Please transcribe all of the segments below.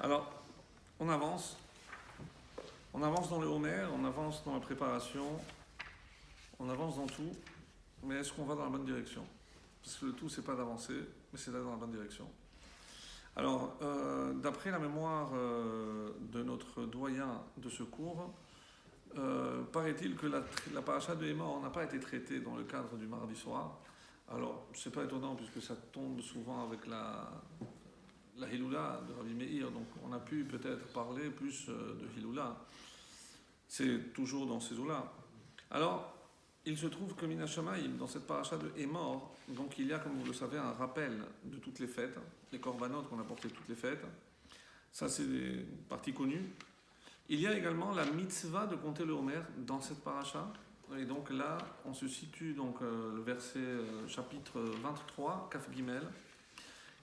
Alors, on avance. On avance dans le Homer, on avance dans la préparation, on avance dans tout. Mais est-ce qu'on va dans la bonne direction? Parce que le tout, c'est pas d'avancer, mais c'est d'aller dans la bonne direction. Alors, d'après la mémoire de notre doyen de ce cours, paraît-il que la paracha de Hémor n'a pas été traitée dans le cadre du mardi soir. Alors, c'est pas étonnant puisque ça tombe souvent avec la Hiloula de Rabbi Meir, donc on a pu peut-être parler plus de Hiloula. C'est toujours dans ces eaux-là. Alors, il se trouve que Min Hashamayim, dans cette paracha de Hémor, donc il y a, comme vous le savez, un rappel de toutes les fêtes, les korbanot qu'on a portés toutes les fêtes. Ça, c'est des parties connues. Il y a également la mitzvah de compter le Homer dans cette paracha. Et donc là, on se situe, donc le verset chapitre 23, Kaf Gimel.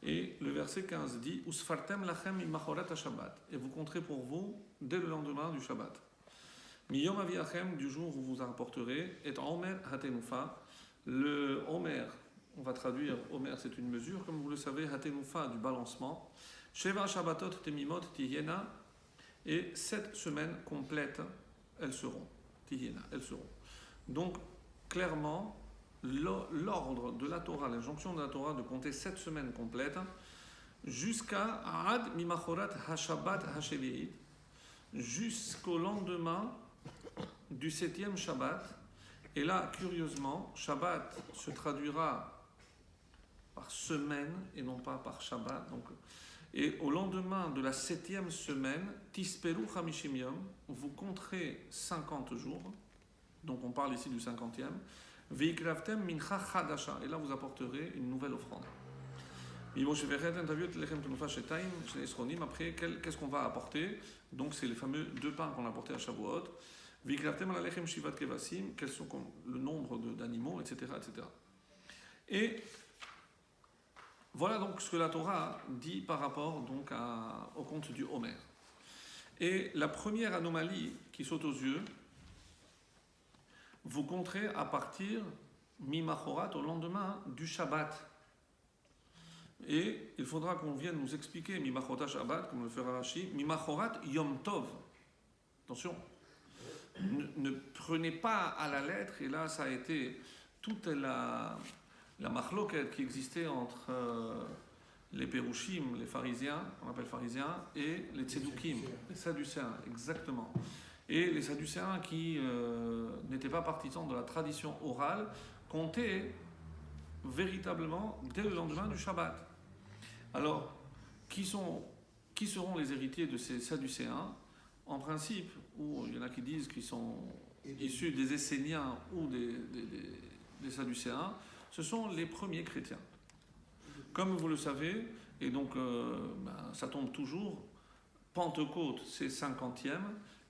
Et le verset 15 dit Usfartem lachem imachorat ha-shabbat. Et vous compterez pour vous dès le lendemain du Shabbat. Miyom aviachem, du jour où vous apporterez, et Omer hatenufa. Le Omer, on va traduire Omer, c'est une mesure, comme vous le savez, hatenufa, du balancement. Sheva Shabbatot temimot tihiena. Et 7 semaines complètes, elles seront. Tihiena, elles seront. Donc, clairement, l'ordre de la Torah, l'injonction de la Torah de compter 7 semaines complètes, jusqu'à Ad Mimachorat HaShabbat HaShevi'it, jusqu'au lendemain du 7e Shabbat. Et là, curieusement, Shabbat se traduira par semaine et non pas par Shabbat. Donc, et au lendemain de la 7e semaine, Tisperu Chamishim Yom, vous compterez 50 jours. Donc on parle ici du 50e. Veikravtem mincha chadasha. Et là vous apporterez une nouvelle offrande. Après, qu'est-ce qu'on va apporter? Donc c'est les fameux 2 pains qu'on a apportés à Shavuot. Veikravtem alechem shivat kevasim. Quels sont le nombre d'animaux, etc., etc. Et voilà donc ce que la Torah dit par rapport donc au compte du Homer. Et la première anomalie qui saute aux yeux, vous compterez à partir mi-machorat, au lendemain du Shabbat. Et il faudra qu'on vienne nous expliquer mi-machorat Shabbat, comme le fait Rashi, mi-machorat Yom Tov. Attention, ne prenez pas à la lettre, et là ça a été toute la machloket qui existait entre les Pérouchim, les pharisiens, on appelle pharisiens, et les Tzedoukim, les Sadducéens, exactement. Et les Sadducéens qui n'étaient pas partisans de la tradition orale comptaient véritablement dès le lendemain du Shabbat. Alors, qui seront les héritiers de ces Sadducéens? En principe, ou il y en a qui disent qu'ils sont issus des Esséniens ou des Sadducéens, ce sont les premiers chrétiens. Comme vous le savez, et donc ça tombe toujours, Pentecôte c'est 50e,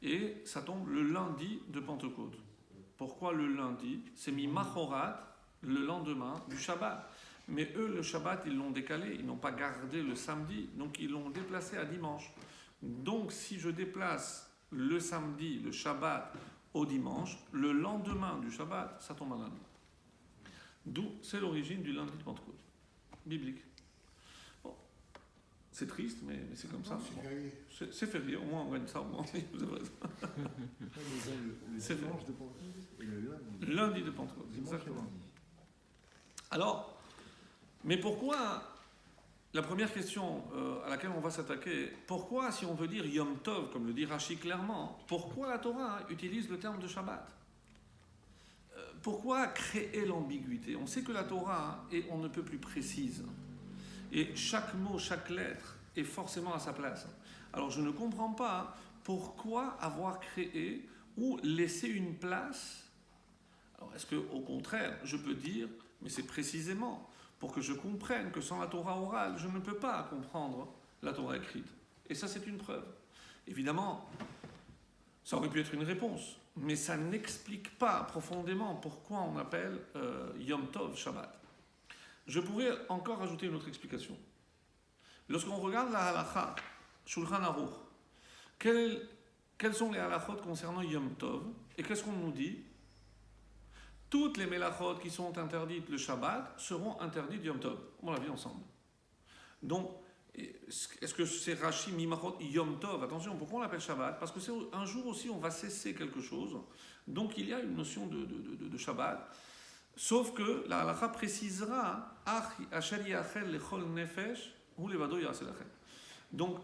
et ça tombe le lundi de Pentecôte. Pourquoi le lundi? C'est mi-machorat, le lendemain du Shabbat. Mais eux, le Shabbat, ils l'ont décalé, ils n'ont pas gardé le samedi, donc ils l'ont déplacé à dimanche. Donc si je déplace le samedi, le Shabbat, au dimanche, le lendemain du Shabbat, ça tombe à lundi. D'où c'est l'origine du lundi de Pentecôte, biblique. Bon, c'est triste, mais c'est comme ça. C'est férié. C'est férié, au moins on gagne ça, au moins. Vous avez raison. C'est dimanche de Pentecôte et le lundi. Lundi de Pentecôte, exactement. Alors, mais pourquoi, la première question à laquelle on va s'attaquer, pourquoi, si on veut dire Yom Tov, comme le dit Rashi clairement, pourquoi la Torah utilise le terme de Shabbat? Pourquoi créer l'ambiguïté? On sait que la Torah est on ne peut plus précise. Et chaque mot, chaque lettre est forcément à sa place. Alors je ne comprends pas pourquoi avoir créé ou laissé une place. Alors est-ce qu'au contraire, je peux dire, mais c'est précisément pour que je comprenne que sans la Torah orale, je ne peux pas comprendre la Torah écrite. Et ça, c'est une preuve. Évidemment, ça aurait pu être une réponse, mais ça n'explique pas profondément pourquoi on appelle Yom Tov Shabbat. Je pourrais encore ajouter une autre explication. Lorsqu'on regarde la halakha, Shulchan Aruch, quelles sont les halakhot concernant Yom Tov? Et qu'est-ce qu'on nous dit? Toutes les melachot qui sont interdites le Shabbat seront interdites Yom Tov. On l'a vu ensemble. Donc, Est-ce que c'est Rashi Mimachot Yom Tov? Attention, pourquoi on l'appelle Shabbat? Parce que c'est un jour aussi on va cesser quelque chose. Donc il y a une notion de Shabbat. Sauf que la halakha précisera donc,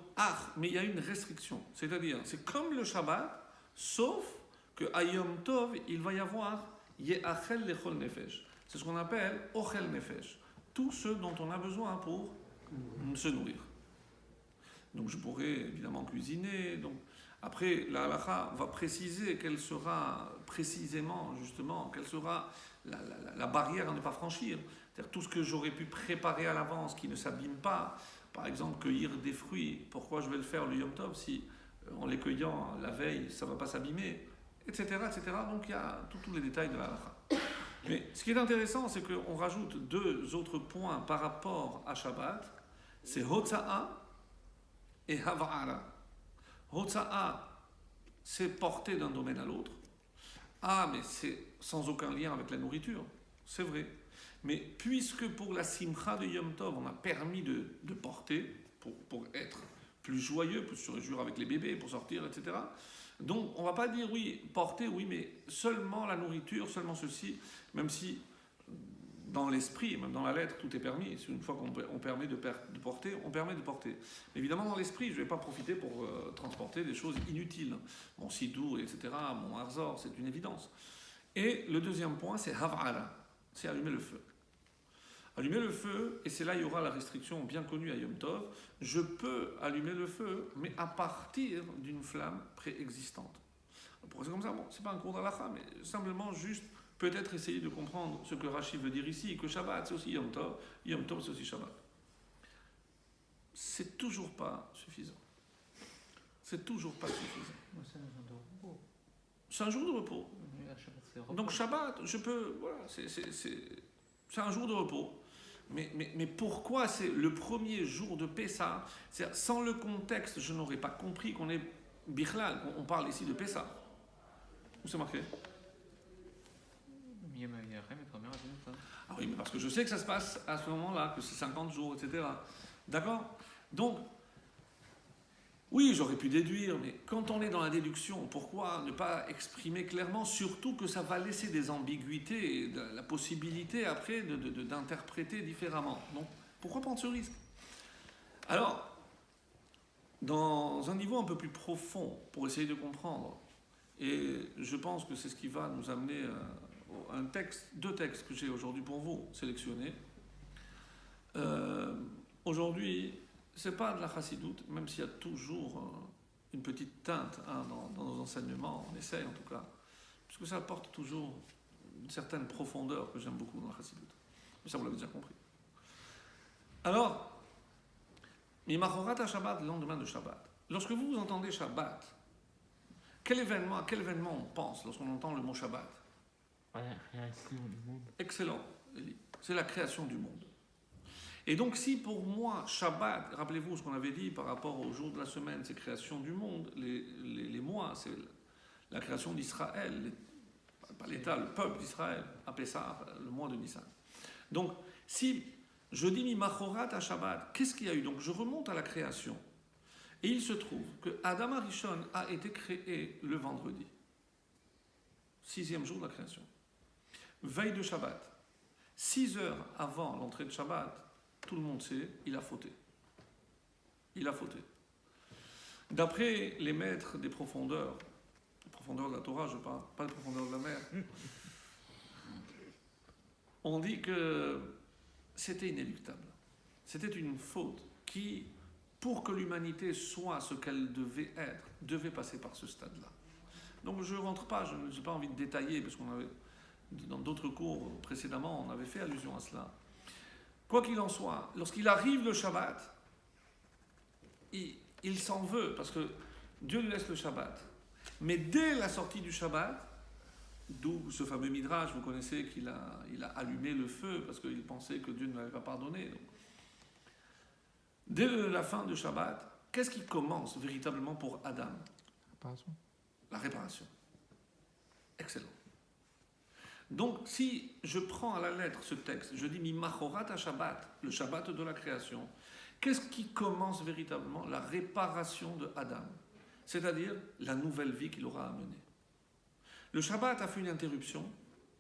mais il y a une restriction. C'est-à-dire, c'est comme le Shabbat, sauf que à Yom Tov, il va y avoir Ye'achel lechol nefesh. C'est ce qu'on appelle Ochel nefesh. Tout ce dont on a besoin pour se nourrir. Donc, je pourrais évidemment cuisiner. Donc, après, la halakha va préciser quelle sera précisément, justement, quelle sera la barrière à ne pas franchir. C'est-à-dire tout ce que j'aurais pu préparer à l'avance qui ne s'abîme pas. Par exemple, cueillir des fruits. Pourquoi je vais le faire le Yom Tov si en les cueillant la veille, ça ne va pas s'abîmer, etc., etc. Donc il y a tous les détails de la halakha. Mais ce qui est intéressant, c'est qu'on rajoute deux autres points par rapport à Shabbat. C'est Hotza'a et Hava'ara. Hotza'a, c'est porter d'un domaine à l'autre. Ah, mais c'est sans aucun lien avec la nourriture. C'est vrai. Mais puisque pour la simcha de Yom Tov, on a permis de porter, pour être plus joyeux, pour se réjouir avec les bébés, pour sortir, etc. Donc on ne va pas dire oui, porter, oui, mais seulement la nourriture, seulement ceci, même si dans l'esprit, même dans la lettre, tout est permis. Une fois qu'on permet de porter, on permet de porter. Mais évidemment, dans l'esprit, je ne vais pas profiter pour transporter des choses inutiles. Mon sidour, etc., mon arzor, c'est une évidence. Et le deuxième point, c'est hav'ala, c'est allumer le feu. Allumer le feu, et c'est là il y aura la restriction bien connue à Yom Tov, je peux allumer le feu, mais à partir d'une flamme préexistante. C'est comme ça, bon, c'est pas un cours d'halakha, mais simplement juste peut-être essayer de comprendre ce que Rashi veut dire ici, que Shabbat c'est aussi Yom Tov c'est aussi Shabbat. C'est toujours pas suffisant. C'est toujours pas suffisant. C'est un jour de repos. C'est un jour de repos. Shabbat, c'est repos. Donc Shabbat, je peux, voilà, c'est un jour de repos. Mais pourquoi c'est le premier jour de Pessah? Sans le contexte, je n'aurais pas compris qu'on est Bichlal, qu'on parle ici de Pessah. Où c'est marqué? Ah oui, mais parce que je sais que ça se passe à ce moment-là, que c'est 50 jours, etc. D'accord? Donc, oui, j'aurais pu déduire, mais quand on est dans la déduction, pourquoi ne pas exprimer clairement, surtout que ça va laisser des ambiguïtés et la possibilité après d'interpréter différemment. Donc, pourquoi prendre ce risque? Alors, dans un niveau un peu plus profond, pour essayer de comprendre, et je pense que c'est ce qui va nous amener à deux textes que j'ai aujourd'hui pour vous sélectionnés. Aujourd'hui, c'est pas de la chassidoute, même s'il y a toujours une petite teinte dans nos enseignements, on essaye en tout cas, puisque ça apporte toujours une certaine profondeur que j'aime beaucoup dans la chassidoute. Mais ça, vous l'avez déjà compris. Alors, Mimachorat à Shabbat, le lendemain de Shabbat. Lorsque vous entendez Shabbat, à quel événement on pense lorsqu'on entend le mot Shabbat? La création du monde. Excellent, Elie. C'est la création du monde. Et donc si pour moi, Shabbat, rappelez-vous ce qu'on avait dit par rapport au jour de la semaine, c'est création du monde, les mois, c'est la création d'Israël, pas l'État, le peuple d'Israël, à Pessah, le mois de Nissan. Donc si je dis Mimachorat à Shabbat, qu'est-ce qu'il y a eu? Donc je remonte à la création. Et il se trouve que Adam Arishon a été créé le vendredi, 6e jour de la création. Veille de Shabbat, 6 heures avant l'entrée de Shabbat, tout le monde sait, il a fauté. Il a fauté. D'après les maîtres des profondeurs de la Torah, je parle, pas des profondeurs de la mer, on dit que c'était inéluctable. C'était une faute qui, pour que l'humanité soit ce qu'elle devait être, devait passer par ce stade-là. Donc je ne rentre pas, je n'ai pas envie de détailler, parce qu'on avait, dans d'autres cours précédemment, on avait fait allusion à cela. Quoi qu'il en soit, lorsqu'il arrive le Shabbat, il s'en veut, parce que Dieu lui laisse le Shabbat. Mais dès la sortie du Shabbat, d'où ce fameux Midrash, vous connaissez qu'il a allumé le feu, parce qu'il pensait que Dieu ne l'avait pas pardonné. Donc, dès la fin du Shabbat, qu'est-ce qui commence véritablement pour Adam? La réparation. Excellent. Donc, si je prends à la lettre ce texte, je dis Mimachorat à Shabbat, le Shabbat de la création, Qu'est-ce qui commence véritablement? La réparation de Adam, c'est-à-dire la nouvelle vie qu'il aura à mener. Le Shabbat a fait une interruption,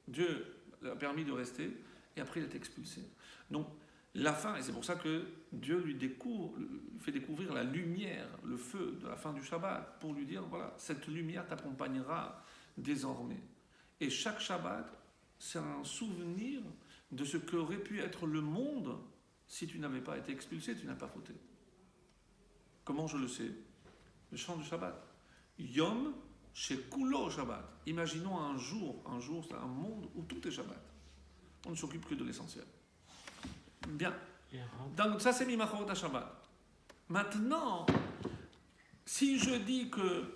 Dieu a permis de rester, et après il est expulsé. Donc la fin, et c'est pour ça que Dieu lui fait découvrir la lumière, le feu de la fin du Shabbat, pour lui dire, voilà, cette lumière t'accompagnera désormais. Et chaque Shabbat, c'est un souvenir de ce qu'aurait pu être le monde si tu n'avais pas été expulsé, tu n'as pas fauté. Comment je le sais? Le chant du Shabbat. Yom Shekulo Shabbat. Imaginons un jour, c'est un monde où tout est Shabbat. On ne s'occupe que de l'essentiel. Bien. Donc ça c'est Mimachorot Shabbat. Maintenant, si je dis que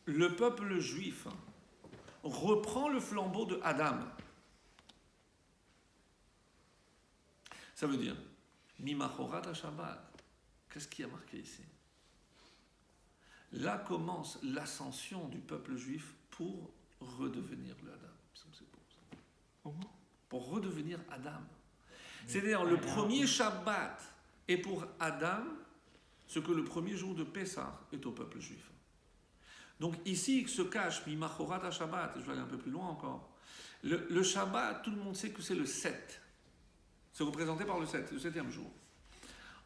le peuple juif reprend le flambeau de Adam, ça veut dire Mimachorat Shabbat. Qu'est-ce qui a marqué ici? Là commence l'ascension du peuple juif pour redevenir le Adam. Pour redevenir Adam. C'est-à-dire le premier Shabbat est pour Adam ce que le premier jour de Pessah est au peuple juif. Donc ici se cache Mimachorat Shabbat, je vais aller un peu plus loin encore. Le Shabbat, tout le monde sait que c'est le 7. C'est représenté par le 7, le 7e jour.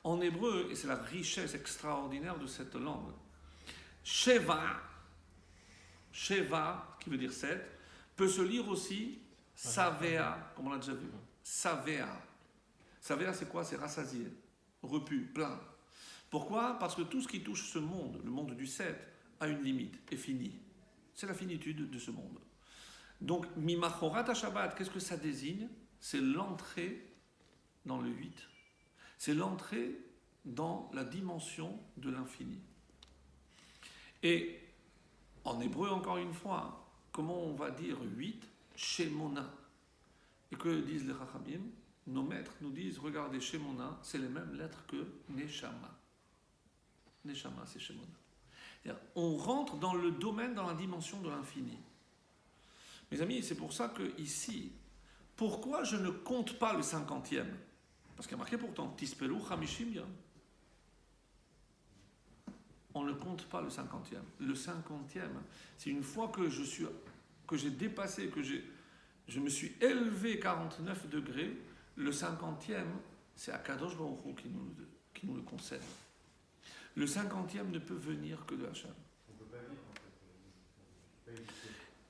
En hébreu, et c'est la richesse extraordinaire de cette langue, Sheva, qui veut dire 7, peut se lire aussi Savea, comme on l'a déjà vu. Savea. Savea, c'est quoi? C'est rassasié, repu, plein. Pourquoi? Parce que tout ce qui touche ce monde, le monde du 7, a une limite, est fini. C'est la finitude de ce monde. Donc, Mimachorat Shabbat, qu'est-ce que ça désigne? C'est l'entrée dans le 8. C'est l'entrée dans la dimension de l'infini. Et en hébreu, encore une fois, comment on va dire 8? Shemona. Et que disent les Chachamim? Nos maîtres nous disent, regardez, Shemona, c'est les mêmes lettres que Neshama. Neshama, c'est Shemona. C'est-à-dire, on rentre dans le domaine, dans la dimension de l'infini. Mes amis, c'est pour ça que ici, pourquoi je ne compte pas le 50e? Parce qu'il y a marqué pourtant, Tispelu Chamishim Yom. On ne compte pas le 50e. Le 50e, c'est une fois que j'ai dépassé, je me suis élevé 49 degrés, le 50e, c'est Akadosh Baruch Hu qui nous le concède. Le 50e ne peut venir que de Hachem. On ne peut pas vivre en fait.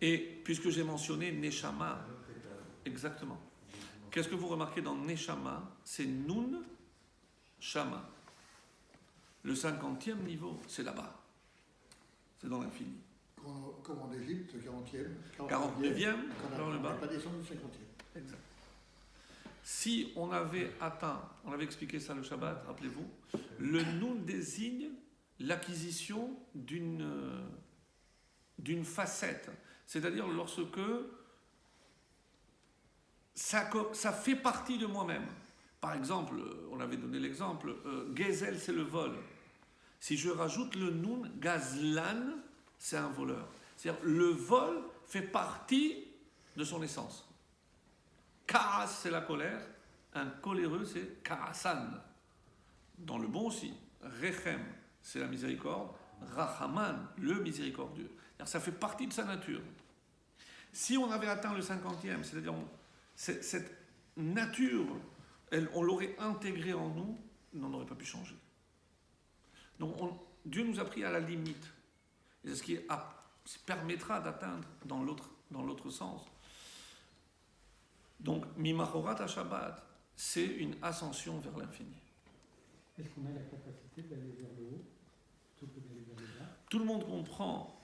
Et puisque j'ai mentionné Neshama, exactement. Qu'est-ce que vous remarquez dans Neshama? C'est Nun Shama. Le 50e niveau, c'est là-bas. C'est dans l'infini. Comme en Égypte, 40e. 49e, on le n'a bas. pas descendu au 50e. Exact. Si on avait atteint, on avait expliqué ça le Shabbat, rappelez-vous, le Nun désigne l'acquisition d'une facette. C'est-à-dire lorsque ça fait partie de moi-même. Par exemple, on avait donné l'exemple, Gezel, c'est le vol. Si je rajoute le Nun, Gazlan, c'est un voleur. C'est-à-dire le vol fait partie de son essence. Kaas, c'est la colère. Un coléreux, c'est Kaasan. Dans le bon aussi. Rechem, c'est la miséricorde. Rachaman, le miséricordieux. C'est-à-dire, ça fait partie de sa nature. Si on avait atteint le 50e, c'est-à-dire cette nature, on l'aurait intégrée en nous, on n'aurait pas pu changer. Donc Dieu nous a pris à la limite. Et c'est ce qui permettra d'atteindre dans l'autre sens. Donc, Mimachorat Shabbat, c'est une ascension vers l'infini. Est-ce qu'on a la capacité d'aller vers le haut plutôt que d'aller vers le bas? Tout le monde comprend,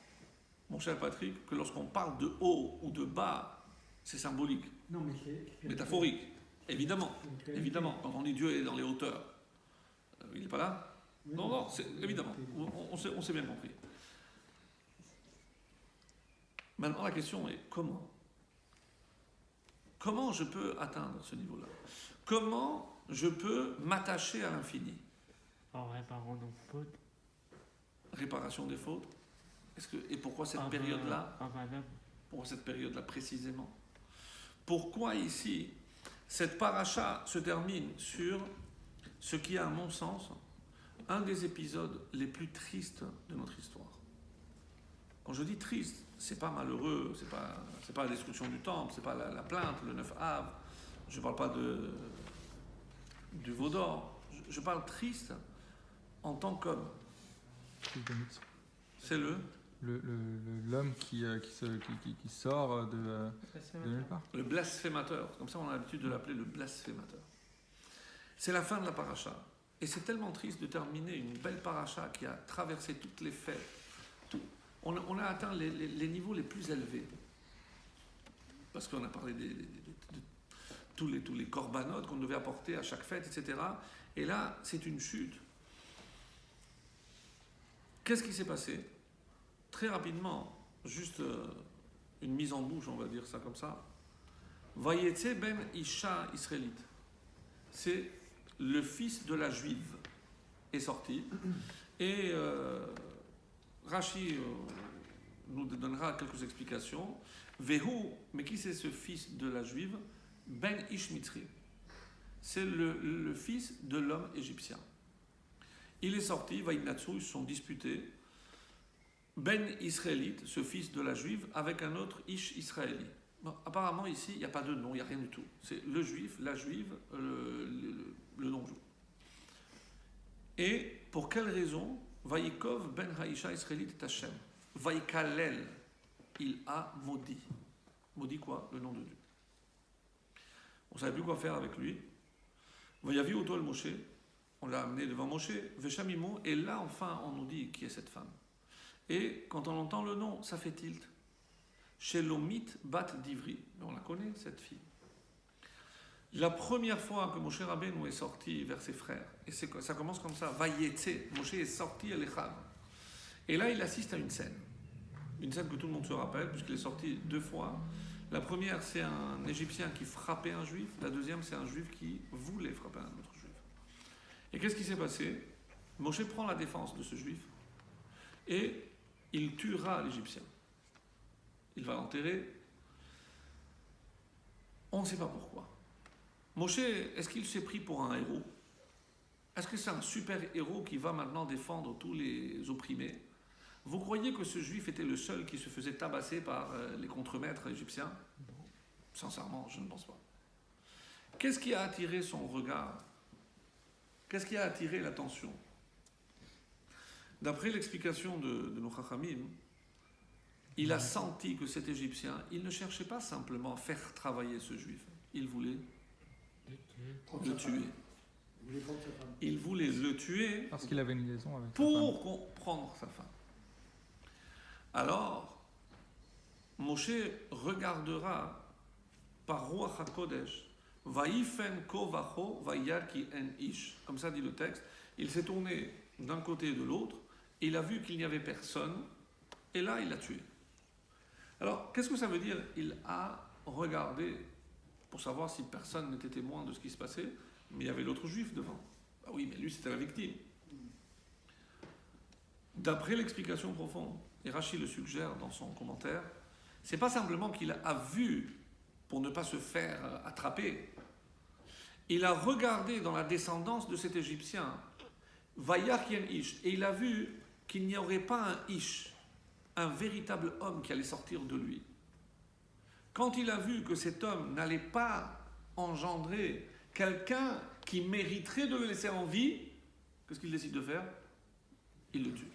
mon cher Patrick, que lorsqu'on parle de haut ou de bas, c'est symbolique, Non, mais c'est métaphorique. Évidemment, c'est évidemment. Quand on dit Dieu est dans les hauteurs, il n'est pas là? Oui, Non, c'est évidemment. On s'est bien compris. Maintenant, la question est comment? Comment je peux atteindre ce niveau-là? Comment je peux m'attacher à l'infini? En réparant nos fautes. Réparation des fautes. Et pourquoi cette période-là? Madame. Pourquoi cette période-là précisément? Pourquoi ici, cette paracha se termine sur ce qui, à mon sens, un des épisodes les plus tristes de notre histoire. Quand je dis triste, c'est pas malheureux, c'est pas la destruction du temple, c'est pas la plainte, le 9 Av, je parle pas du veau d'or, je parle triste en tant qu'homme. C'est l'homme qui sort de nulle part. le blasphémateur, comme ça on a l'habitude de l'appeler le blasphémateur. C'est la fin de la paracha. Et c'est tellement triste de terminer une belle paracha qui a traversé toutes les fêtes. On a atteint les niveaux les plus élevés. Parce qu'on a parlé de tous les corbanotes qu'on devait apporter à chaque fête, etc. Et là, c'est une chute. Qu'est-ce qui s'est passé? Très rapidement, juste une mise en bouche, on va dire ça comme ça. Vayetse ben Isha israélite. C'est le fils de la juive est sorti. Et Rashi nous donnera quelques explications. Vehu, mais qui c'est ce fils de la juive? Ben Ish Mitzri. C'est le fils de l'homme égyptien. Il est sorti, Vaïnatsu, ils se sont disputés. Ben Israélite, ce fils de la juive, avec un autre Ish Israéli. Bon, apparemment, ici, il n'y a pas de nom, il n'y a rien du tout. C'est le juif, la juive, le non-juif. Et pour quelle raison? Vaïkov ben Haïcha Israélite et Hachem. Vaïkalel, il a maudit. Maudit quoi? Le nom de Dieu. On ne savait plus quoi faire avec lui. Vayavi Oto el Moshe. On l'a amené devant Moshe. Veshamimo. Et là, enfin, on nous dit qui est cette femme. Et quand on entend le nom, ça fait tilt. Shelomit bat d'Ivri. On la connaît, cette fille. La première fois que Moshe Rabbeinu est sorti vers ses frères, et ça commence comme ça, Vayetse, Moshe est sorti à l'Echav. Et là, il assiste à une scène que tout le monde se rappelle, puisqu'il est sorti 2 fois. La première, c'est un Égyptien qui frappait un Juif. La deuxième, c'est un Juif qui voulait frapper un autre Juif. Et qu'est-ce qui s'est passé? Moshe prend la défense de ce Juif et il tuera l'Égyptien. Il va l'enterrer. On ne sait pas pourquoi. Moshe, est-ce qu'il s'est pris pour un héros? Est-ce que c'est un super héros qui va maintenant défendre tous les opprimés? Vous croyez que ce juif était le seul qui se faisait tabasser par les contremaîtres égyptiens? Sincèrement, je ne pense pas. Qu'est-ce qui a attiré son regard? Qu'est-ce qui a attiré l'attention? D'après l'explication de nos Chachamim, il a senti que cet Égyptien, il ne cherchait pas simplement à faire travailler ce juif. Il voulait le tuer. Il voulait le tuer parce qu'il avait une liaison avec pour comprendre sa femme. Alors, Moshe regardera par Ruach HaKodesh, Vaïfen kovacho vayaki en ish. Comme ça dit le texte. Il s'est tourné d'un côté et de l'autre, et il a vu qu'il n'y avait personne, et là il l'a tué. Alors, qu'est-ce que ça veut dire? Il a regardé pour savoir si personne n'était témoin de ce qui se passait, mais il y avait l'autre juif devant. Ah oui, mais lui c'était la victime. D'après l'explication profonde, et Rashi le suggère dans son commentaire, c'est pas simplement qu'il a vu pour ne pas se faire attraper. Il a regardé dans la descendance de cet Égyptien, Vayach yen ish, et il a vu qu'il n'y aurait pas un ish, un véritable homme qui allait sortir de lui. Quand il a vu que cet homme n'allait pas engendrer quelqu'un qui mériterait de le laisser en vie, qu'est-ce qu'il décide de faire? Il le tue.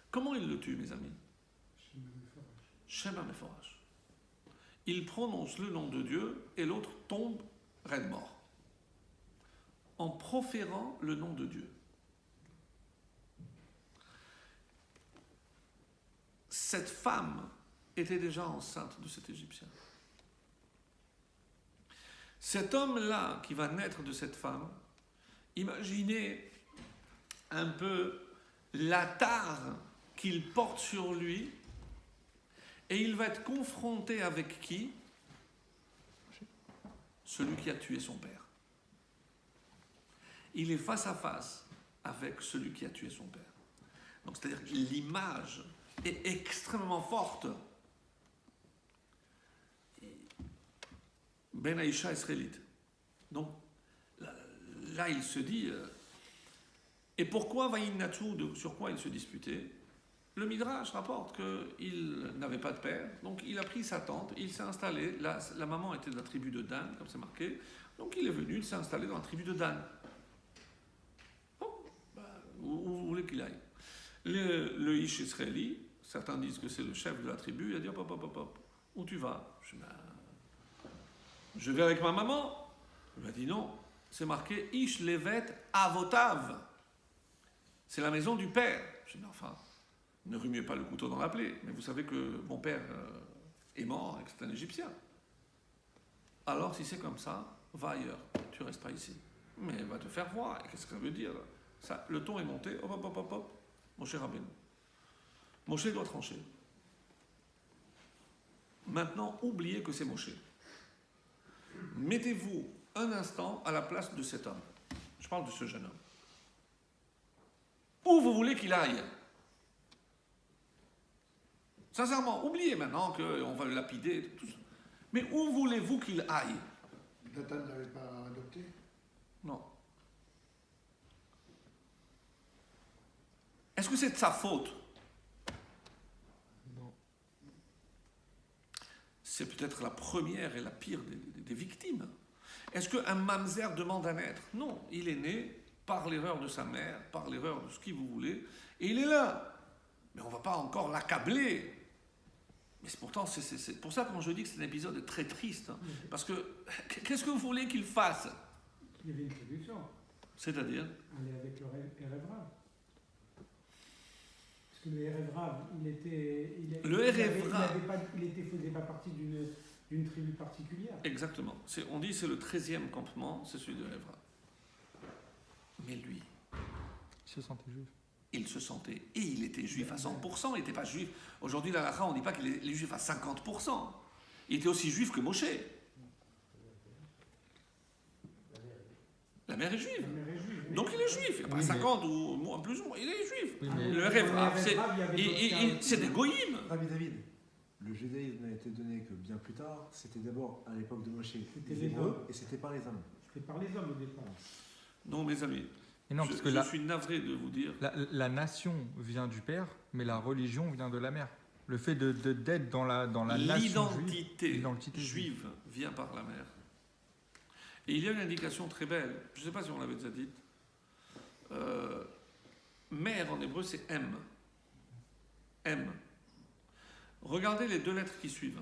Comment il le tue, mes amis? Shema Meforash. Il prononce le nom de Dieu et l'autre tombe raide mort. En proférant le nom de Dieu. Cette femme était déjà enceinte de cet Égyptien. Cet homme-là qui va naître de cette femme, imaginez un peu la tare qu'il porte sur lui, et il va être confronté avec qui? Celui qui a tué son père. Il est face à face avec celui qui a tué son père. Donc c'est-à-dire que l'image est extrêmement forte. Ben Aïcha israélite. Donc là il se dit, Et pourquoi Vaïnatsu, sur quoi ils se disputaient? Le Midrash rapporte qu'il n'avait pas de père, donc il a pris sa tente, il s'est installé, la maman était de la tribu de Dan, comme c'est marqué, donc il est venu, il s'est installé dans la tribu de Dan. Bon, où vous voulez qu'il aille? Le Ish israéli, certains disent que c'est le chef de la tribu, il a dit hop, hop, hop, hop, hop. Où tu vas? Je vais avec ma maman. Il m'a dit non, c'est marqué Ish Levet Avotav. C'est la maison du père. Je dis mais enfin, ne remuez pas le couteau dans la plaie, mais vous savez que mon père est mort et que c'est un Égyptien. Alors si c'est comme ça, va ailleurs, tu restes pas ici. Mais va te faire voir. Et qu'est-ce que ça veut dire ça, le ton est monté, hop, hop, hop, hop, hop. Moshe Rabbeinu. Moshe doit trancher. Maintenant, oubliez que c'est Moshe. Mettez-vous un instant à la place de cet homme. Je parle de ce jeune homme. Où vous voulez qu'il aille? Sincèrement, oubliez maintenant qu'on va le lapider, tout ça. Mais où voulez-vous qu'il aille? Nathan ne l'avait pas adopté? Non. Est-ce que c'est de sa faute? Non. C'est peut-être la première et la pire des victimes. Est-ce qu'un mamzer demande à naître? Non, il est né par l'erreur de sa mère, par l'erreur de ce qui vous voulez, et il est là. Mais on ne va pas encore l'accabler. Mais pourtant, c'est pour ça quand je dis que c'est un épisode très triste. Hein, parce que, qu'est-ce que vous voulez qu'il fasse? Il y avait une solution. C'est-à-dire? Aller avec le Erev Rav. Parce que le Erev Rav, faisait pas partie d'une tribu particulière. Exactement. On dit c'est le 13e campement, c'est celui de Evra. Mais lui, Il se sentait juif. il se sentait, et il était juif à 100%, il n'était pas juif. Aujourd'hui, la halakha, on ne dit pas qu'il est juif à 50%. Il était aussi juif que Moshe. La mère est juive. Donc il est juif. Il n'y a pas 50 ou moins, plus ou moins. Il est juif. Oui, mais Le rêve, c'est des goïms. Rabbi David, le judaïsme n'a été donné que bien plus tard. C'était d'abord à l'époque de Moshe C'était les les Hébreux hommes. et c'était par les hommes. C'était par les hommes au départ. Non, mes amis, Et non, parce que je suis navré de vous dire. la nation vient du père, mais la religion vient de la mère. Le fait d'être dans la nation L'identité juive vient par la mère. Et il y a une indication très belle, je ne sais pas si on l'avait déjà dit. Mère en hébreu c'est M. M. Regardez les deux lettres qui suivent.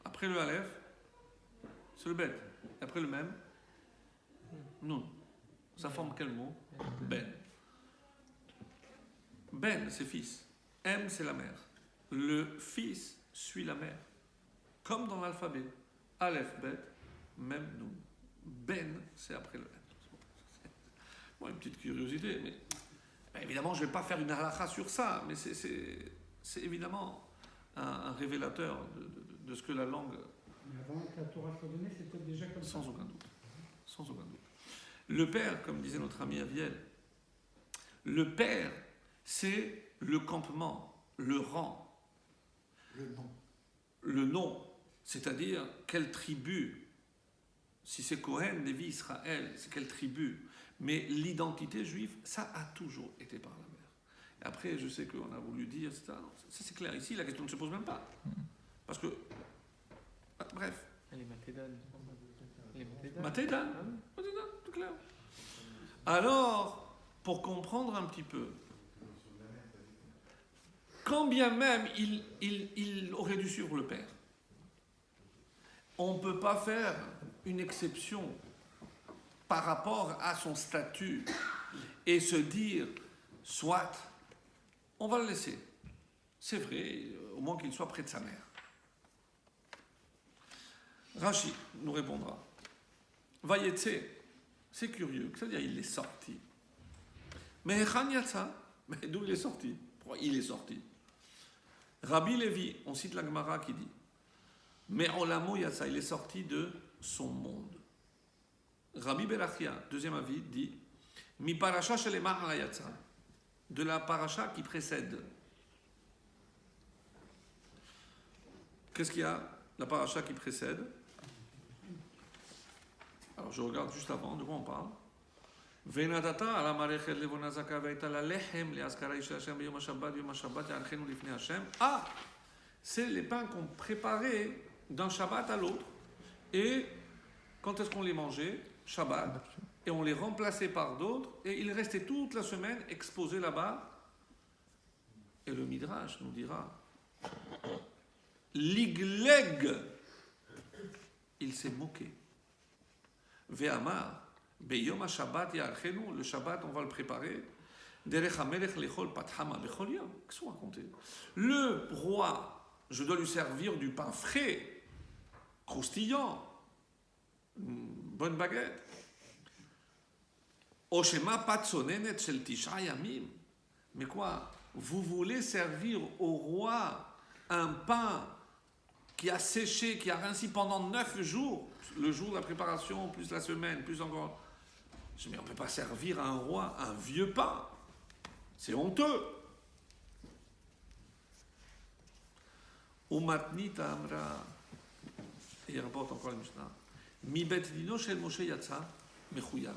Après le Aleph, c'est le Bet. Après le même, Nun. Ça forme quel mot? Ben. Ben, c'est fils. M, c'est la mère. Le fils suit la mère. Comme dans l'alphabet. Aleph, Bet, même Nun. Ben, c'est après le M. Bon, une petite curiosité, mais ben, évidemment, je ne vais pas faire une halakha sur ça, mais c'est évidemment un révélateur de ce que la langue... Mais avant que la Torah soit donnée, c'était déjà comme ça. Sans aucun doute. Sans aucun doute. Le père, comme disait notre ami Aviel, le père, c'est le campement, le rang, Le nom. le nom, c'est-à-dire quelle tribu. Si c'est Cohen, Lévi, Israël, c'est quelle tribu. Mais l'identité juive, ça a toujours été par la mère. Et après, je sais qu'on a voulu dire, ça c'est clair. Ici, la question ne se pose même pas. Parce que, bref. Les Matédanes. Les Matédanes. Matédan, tout clair. Alors, pour comprendre un petit peu, quand bien même il aurait dû suivre le père, on ne peut pas faire une exception par rapport à son statut et se dire, soit, on va le laisser. C'est vrai, au moins qu'il soit près de sa mère. Rashi nous répondra. Vayetse, c'est curieux, c'est-à-dire il est sorti. Mais Chanyatsa, mais d'où il est sorti? Pourquoi il est sorti? Rabbi Lévi, on cite la Gemara qui dit, mais Olamo Yatsa, il est sorti de son monde. Rabbi Berachia, deuxième avis, dit, Mi parasha shelemah la Yatsa, de la paracha qui précède. Qu'est-ce qu'il y a? La paracha qui précède. Alors je regarde juste avant, de quoi on parle? Venadata ala marechet levonazaka veita la lechem leaskara ish Hashem yom Shabbat ya'anchenu lifnei Hashem. Ah, c'est les pains qu'on préparait d'un Shabbat à l'autre. Et quand est-ce qu'on les mangeait? Shabbat. Et on les remplaçait par d'autres. Et ils restaient toute la semaine exposés là-bas. Et le Midrash nous dira, l'igleg, il s'est moqué. Ve'amar, beyom ha-Shabbat ya'archenu, le Shabbat on va le préparer. Derech ha-melech lechol pathama bechol yom. Qu'est-ce qu'on raconte? Le roi, je dois lui servir du pain frais, croustillant, bonne baguette. Oshema patsonenet shel tisha yamim. Mais quoi? Vous voulez servir au roi un pain qui a séché, qui a rinci pendant 9 jours, le jour de la préparation, plus la semaine, plus encore. Je dis, mais on ne peut pas servir à un roi un vieux pain. C'est honteux. Umatnit amra. Et il rapporte encore le Mishnah. Mi bet dino shel Moshe yatsa mechuyav.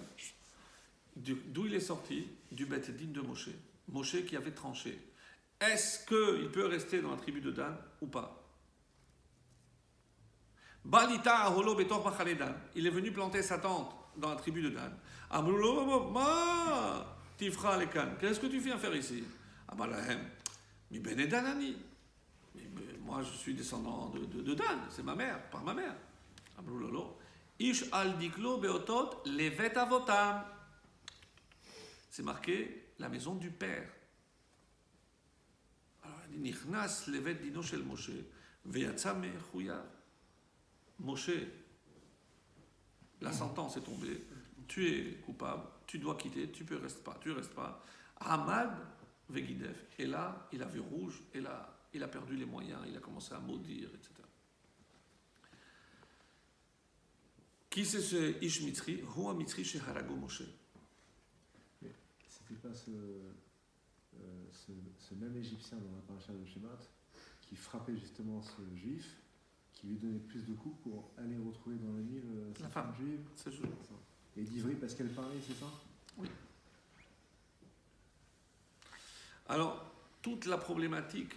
D'où il est sorti? Du bet din de Moshe. Moshe qui avait tranché. Est-ce qu'il peut rester dans la tribu de Dan ou pas? Balita aholo betor machane Dan. Il est venu planter sa tente dans la tribu de Dan. Amrulo ma tifra lekan. Qu'est-ce que tu viens faire ici? Amalahem mi bene danani. Moi je suis descendant de Dan, c'est ma mère, par ma mère. Amrulo ish al diklo beotot levet avotam. C'est marqué la maison du père. Alors il dit Nichnas levet dino shel Moshe veyatsa mechuyav. Moshe, la sentence est tombée. Tu es coupable, tu dois quitter, tu restes pas. Hamad vegidef. Et là, il a vu rouge, et là, il a perdu les moyens, il a commencé à maudire, etc. Qui c'est ce Ish Mitzri? Hua Mitzri sheharago Moshe. C'était pas ce même Égyptien dans la paracha de Shemot qui frappait justement ce juif, qui lui donnait plus de coups pour aller retrouver dans le Nil la femme juive. C'est juste. Et d'Ivry parce qu'elle parlait, c'est ça? Oui. Alors, toute la problématique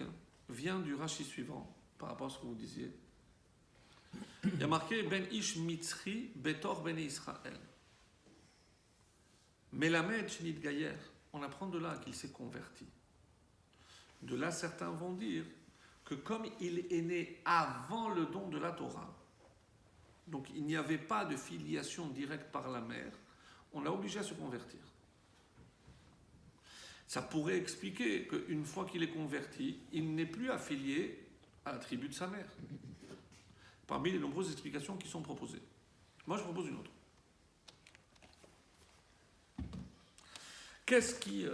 vient du Rashi suivant, par rapport à ce que vous disiez. Il y a marqué Ben Ish Mitzri Betor Ben Israël. Melamed Shnit Gayer, on apprend de là qu'il s'est converti. De là, certains vont dire que comme il est né avant le don de la Torah, donc il n'y avait pas de filiation directe par la mère, on l'a obligé à se convertir. Ça pourrait expliquer qu'une fois qu'il est converti, il n'est plus affilié à la tribu de sa mère. Parmi les nombreuses explications qui sont proposées. Moi, je propose une autre. Qu'est-ce qui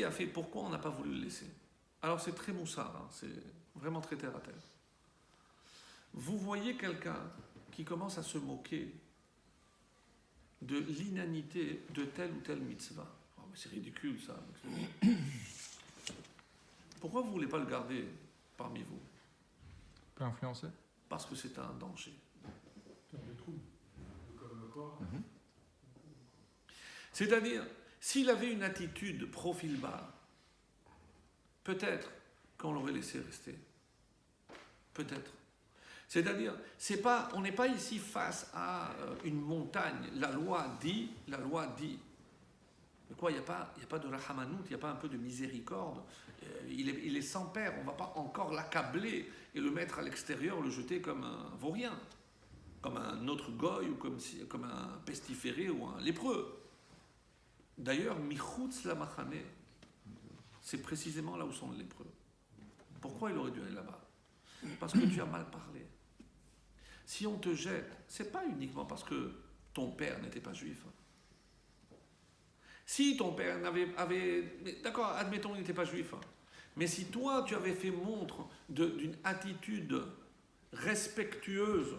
a fait? Pourquoi on n'a pas voulu le laisser? Alors c'est très moussard, hein, c'est vraiment très terre à terre. Vous voyez quelqu'un qui commence à se moquer de l'inanité de telle ou telle mitzvah. Oh, mais c'est ridicule ça. Pourquoi vous ne voulez pas le garder parmi vous? Peut influencer. Parce que c'est un danger. C'est-à-dire, s'il avait une attitude profil bas, peut-être qu'on l'aurait laissé rester. Peut-être. C'est-à-dire, on n'est pas ici face à une montagne. La loi dit. Mais quoi, il n'y a pas de rahamanout, il n'y a pas un peu de miséricorde. Il est sans père, on ne va pas encore l'accabler et le mettre à l'extérieur, le jeter comme un vaurien, comme un autre goy ou comme un pestiféré ou un lépreux. D'ailleurs, michutz la machane, c'est précisément là où sont les lépreux. Pourquoi il aurait dû aller là-bas? Parce que tu as mal parlé. Si on te jette, c'est pas uniquement parce que ton père n'était pas juif. Si ton père d'accord, admettons qu'il n'était pas juif, mais si toi tu avais fait montre d'une attitude respectueuse,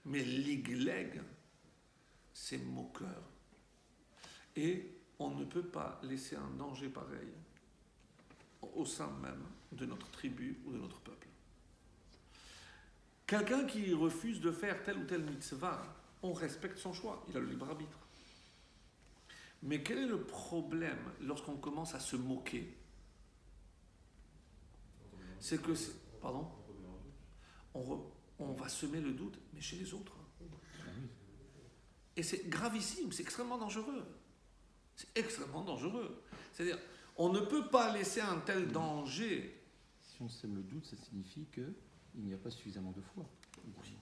mais l'igleg, c'est moqueur. Et on ne peut pas laisser un danger pareil au sein même de notre tribu ou de notre peuple. Quelqu'un qui refuse de faire telle ou telle mitzvah, on respecte son choix, il a le libre arbitre. Mais quel est le problème lorsqu'on commence à se moquer? C'est que, pardon, on va semer le doute, mais chez les autres. Et c'est gravissime, c'est extrêmement dangereux. C'est extrêmement dangereux. C'est-à-dire, on ne peut pas laisser un tel danger. Si on sème le doute, ça signifie qu'il n'y a pas suffisamment de foi. Oui.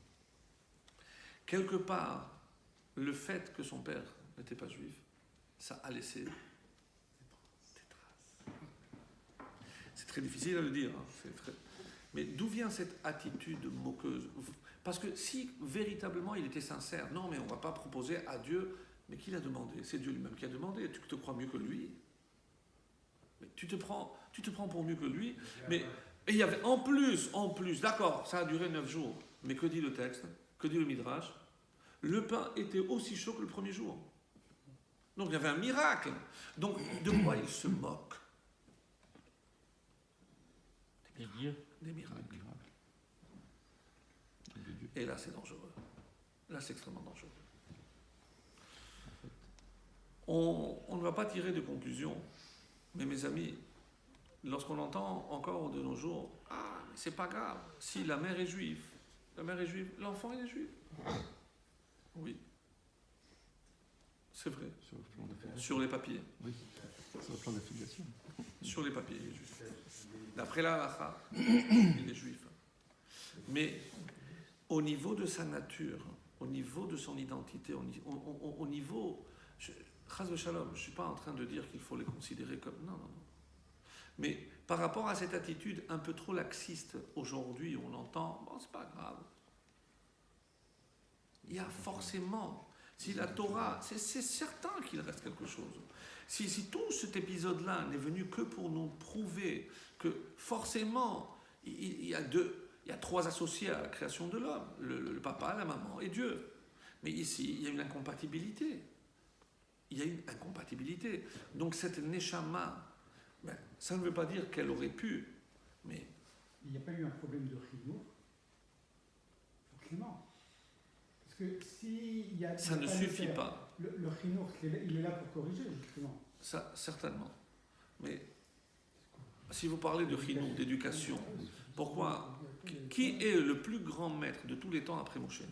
Quelque part, le fait que son père n'était pas juif, ça a laissé des traces. C'est très difficile à le dire. Mais d'où vient cette attitude moqueuse? Parce que si véritablement il était sincère, non mais on ne va pas proposer à Dieu, mais qui l'a demandé? C'est Dieu lui-même qui a demandé. Tu te crois mieux que lui? Mais tu te prends pour mieux que lui. Mais et il y avait en plus, d'accord, ça a duré 9 jours. Mais que dit le texte? Que dit le Midrash? Le pain était aussi chaud que le premier jour. Donc il y avait un miracle. Donc de quoi il se moque? Des miracles. Et là c'est dangereux. Là c'est extrêmement dangereux. On ne va pas tirer de conclusion. Mais mes amis, lorsqu'on entend encore de nos jours, ah, mais c'est pas grave, si la mère est juive, l'enfant il est juif. Oui. C'est vrai. Sur les papiers. Oui, sur le plan d'affiliation. Sur les papiers, il est juif. D'après la halakha, il est juif. Mais au niveau de sa nature, au niveau de son identité, au niveau... Chas v'shalom, je ne suis pas en train de dire qu'il faut les considérer comme... Non. Mais par rapport à cette attitude un peu trop laxiste aujourd'hui, on entend, bon, c'est pas grave. Il y a forcément, si la Torah, c'est certain qu'il reste quelque chose. Si tout cet épisode-là n'est venu que pour nous prouver que forcément, il y a 3 associés à la création de l'homme, le papa, la maman et Dieu. Mais ici, il y a une incompatibilité. Donc cette neshama, ça ne veut pas dire qu'elle aurait pu, mais... Il n'y a pas eu un problème de chinour, forcément. Parce que s'il y a... Ça ne suffit pas. Le chinour, il est là pour corriger, justement. Ça, certainement. Mais si vous parlez de chinour, d'éducation, pourquoi? Qui est le plus grand maître de tous les temps après Moshe?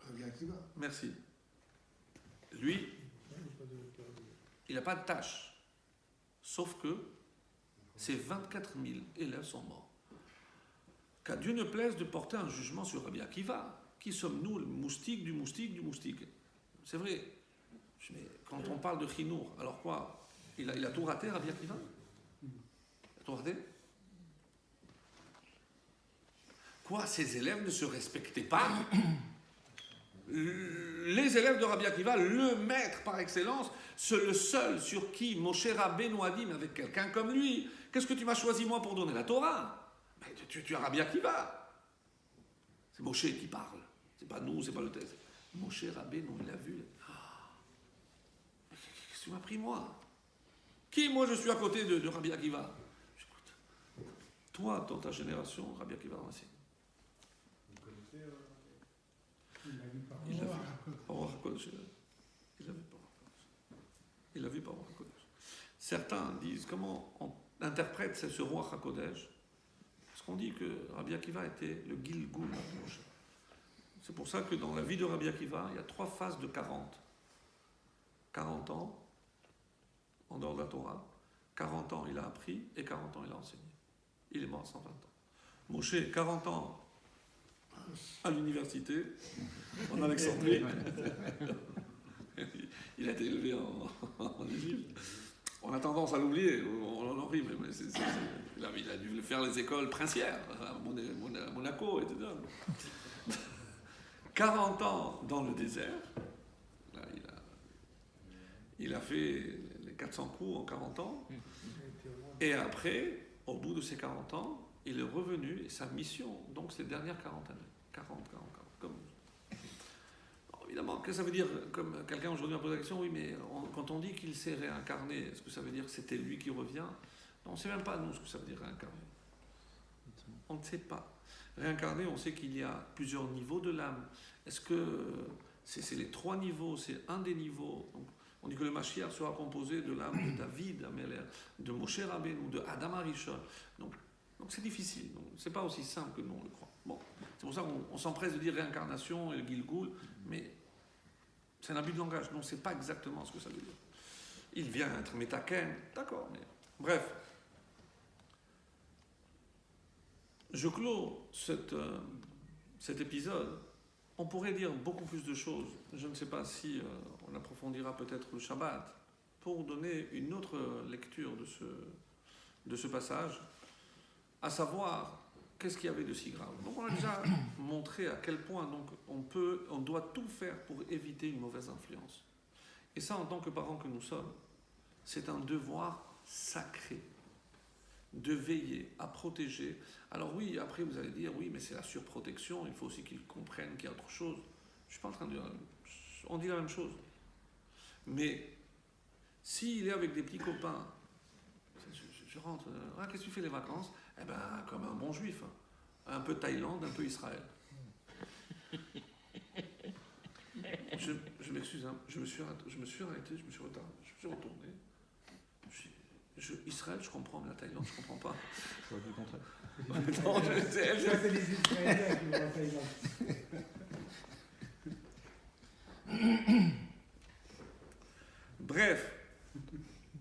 Rabbi Akiva. Merci. Lui, il n'a pas de tâche. Sauf que ces 24 000 élèves sont morts. Qu'à Dieu ne plaise de porter un jugement sur Rabbi Akiva. Qui sommes-nous, le moustique du moustique? C'est vrai. Mais quand on parle de chinour, alors quoi? Il a tout raté, Rabbi Akiva? Il a tout raté? Quoi? Ses élèves ne se respectaient pas? Les élèves de Rabbi Akiva, le maître par excellence, c'est le seul sur qui Moshe Rabbeinu a dit, mais avec quelqu'un comme lui, qu'est-ce que tu m'as choisi moi pour donner la Torah? Mais tu es Rabbi Akiva. C'est Moshe qui parle. C'est pas nous, c'est pas le texte. Moshe Rabbeinu, il a vu. Qu'est-ce que tu m'as pris moi? Qui moi je suis à côté de Rabbi Akiva? Écoute, toi, dans ta génération, Rabbi Akiva enseigne. Il l'a vu par Ruach HaKodesh. Il l'a vu par Ruach HaKodesh. Certains disent, comment on interprète ce Ruach HaKodesh? Parce qu'on dit que Rabbi Akiva était le Gilgul. C'est pour ça que dans la vie de Rabbi Akiva, il y a 3 phases de 40. 40 ans, en dehors de la Torah. 40 ans, il a appris, et 40 ans, il a enseigné. Il est mort à 120 ans. Moshe, 40 ans à l'université, en Alexandrie. Il a été élevé en Égypte. On a tendance à l'oublier, on en rit, mais il a dû faire les écoles princières, à Monaco, etc. 40 ans dans le désert. Là, il a fait les 400 coups en 40 ans. Et après, au bout de ces 40 ans, il est revenu, et sa mission, donc, c'est les dernières 40 années. 40, comme... Alors, évidemment, qu'est-ce que ça veut dire? Comme quelqu'un aujourd'hui a posé la question, oui, mais quand on dit qu'il s'est réincarné, est-ce que ça veut dire que c'était lui qui revient? Non, on ne sait même pas, nous, ce que ça veut dire réincarner. On ne sait pas. Réincarner, on sait qu'il y a plusieurs niveaux de l'âme. Est-ce que C'est les 3 niveaux, c'est un des niveaux. Donc, on dit que le Mashiach sera composé de l'âme de David, Améler, de Moshe Rabbeinu, de Adam Arishon. Donc c'est difficile. C'est pas aussi simple que nous on le croit. Bon, c'est pour ça qu'on s'empresse de dire réincarnation et le Gilgul, mais c'est un abus de langage. Non, c'est pas exactement ce que ça veut dire. Il vient être métaken, d'accord, mais bref. Je clôt cet épisode. On pourrait dire beaucoup plus de choses. Je ne sais pas si on approfondira peut-être le Shabbat pour donner une autre lecture de ce passage, à savoir qu'est-ce qu'il y avait de si grave. Donc on a déjà montré à quel point donc, on doit tout faire pour éviter une mauvaise influence. Et ça, en tant que parents que nous sommes, c'est un devoir sacré de veiller à protéger. Alors oui, après vous allez dire, oui, mais c'est la surprotection, il faut aussi qu'ils comprennent qu'il y a autre chose. Je ne suis pas en train de dire, on dit la même chose. Mais s'il est avec des petits copains, je rentre, qu'est-ce que tu fais les vacances? Eh bien, comme un bon juif, un peu Thaïlande, un peu Israël. Je m'excuse, hein, je me suis arrêté, je me suis retardé, je me suis retourné. Israël, je comprends, mais la Thaïlande, je comprends pas. J'aurais dit le contraire. Non, je sais. Ça, c'est les Israéliens qui vont en Thaïlande.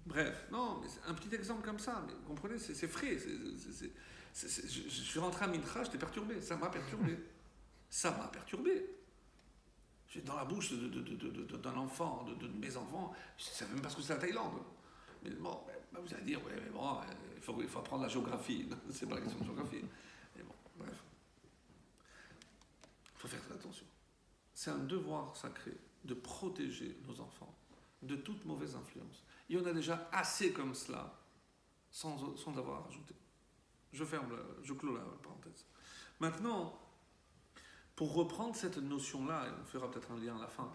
Bref, non, mais c'est un petit exemple comme ça, mais vous comprenez, c'est frais. Je suis rentré à Mintra, j'étais perturbé, ça m'a perturbé. J'étais dans la bouche d'un enfant, de mes enfants, je ne savais même pas ce que c'est la Thaïlande. Mais bon, vous allez dire, ouais, mais bon, il faut apprendre la géographie. C'est pas la question de géographie. Mais bon, bref. Il faut faire très attention. C'est un devoir sacré de protéger nos enfants de toute mauvaise influence. Il y en a déjà assez comme cela, sans avoir ajouté. Je clôt la parenthèse. Maintenant, pour reprendre cette notion-là, et on fera peut-être un lien à la fin,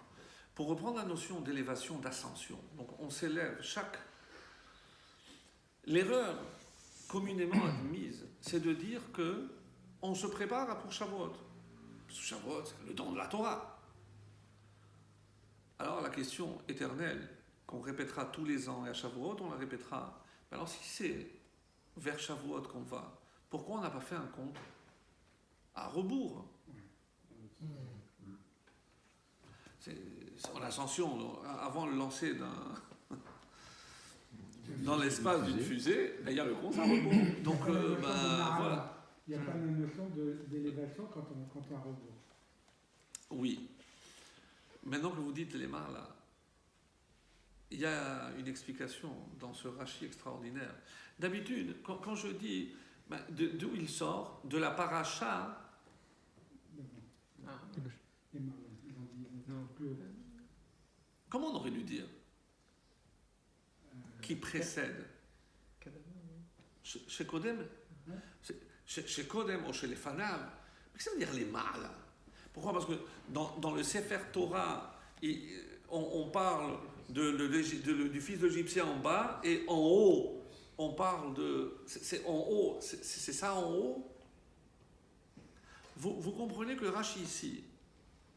pour reprendre la notion d'élévation, d'ascension, donc on s'élève L'erreur communément admise, c'est de dire que on se prépare pour Shavuot. Parce que Shavuot, c'est le don de la Torah. Alors la question éternelle, qu'on répétera tous les ans, et à Shavuot, on la répétera. Mais alors si c'est vers Shavuot qu'on va, pourquoi on n'a pas fait un compte à rebours? C'est en ascension, avant le lancer dans l'espace d'une fusée, il y a le compte à rebours. Donc, voilà. Il n'y a pas une notion d'élévation quand on a rebours. Oui. Maintenant que vous dites les mains là, il y a une explication dans ce Rashi extraordinaire. D'habitude, quand je dis d'où il sort, de la paracha. Les mains, ils ont dit plus haut. Comment on aurait dû dire? Qui précède? Chez Kodem? Chez Kodem ou chez les Fanav? Qu'est-ce que ça veut dire les mains là? Pourquoi? Parce que dans le Sefer Torah, on parle du fils d'Égyptien en bas, et en haut, on parle de... C'est en haut, c'est ça en haut? Vous comprenez que Rashi ici,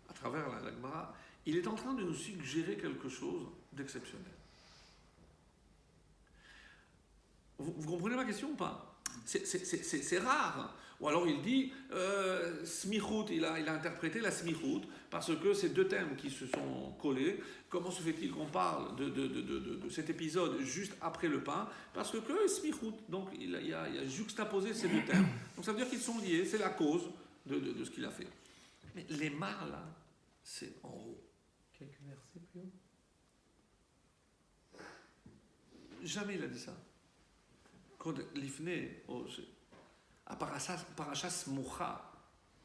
à travers la Gemara, il est en train de nous suggérer quelque chose d'exceptionnel. Vous comprenez ma question ou pas? C'est rare. Ou alors il dit, Smichut, il a interprété la Smichut, parce que ces deux thèmes qui se sont collés, comment se fait-il qu'on parle de cet épisode juste après le pain? Parce que Smichut, donc il a juxtaposé ces deux thèmes. Donc ça veut dire qu'ils sont liés, c'est la cause de ce qu'il a fait. Mais les mains là, c'est en haut. Quelques versets plus haut. Jamais il a dit ça. Quand l'ifne à Parashas Smucha,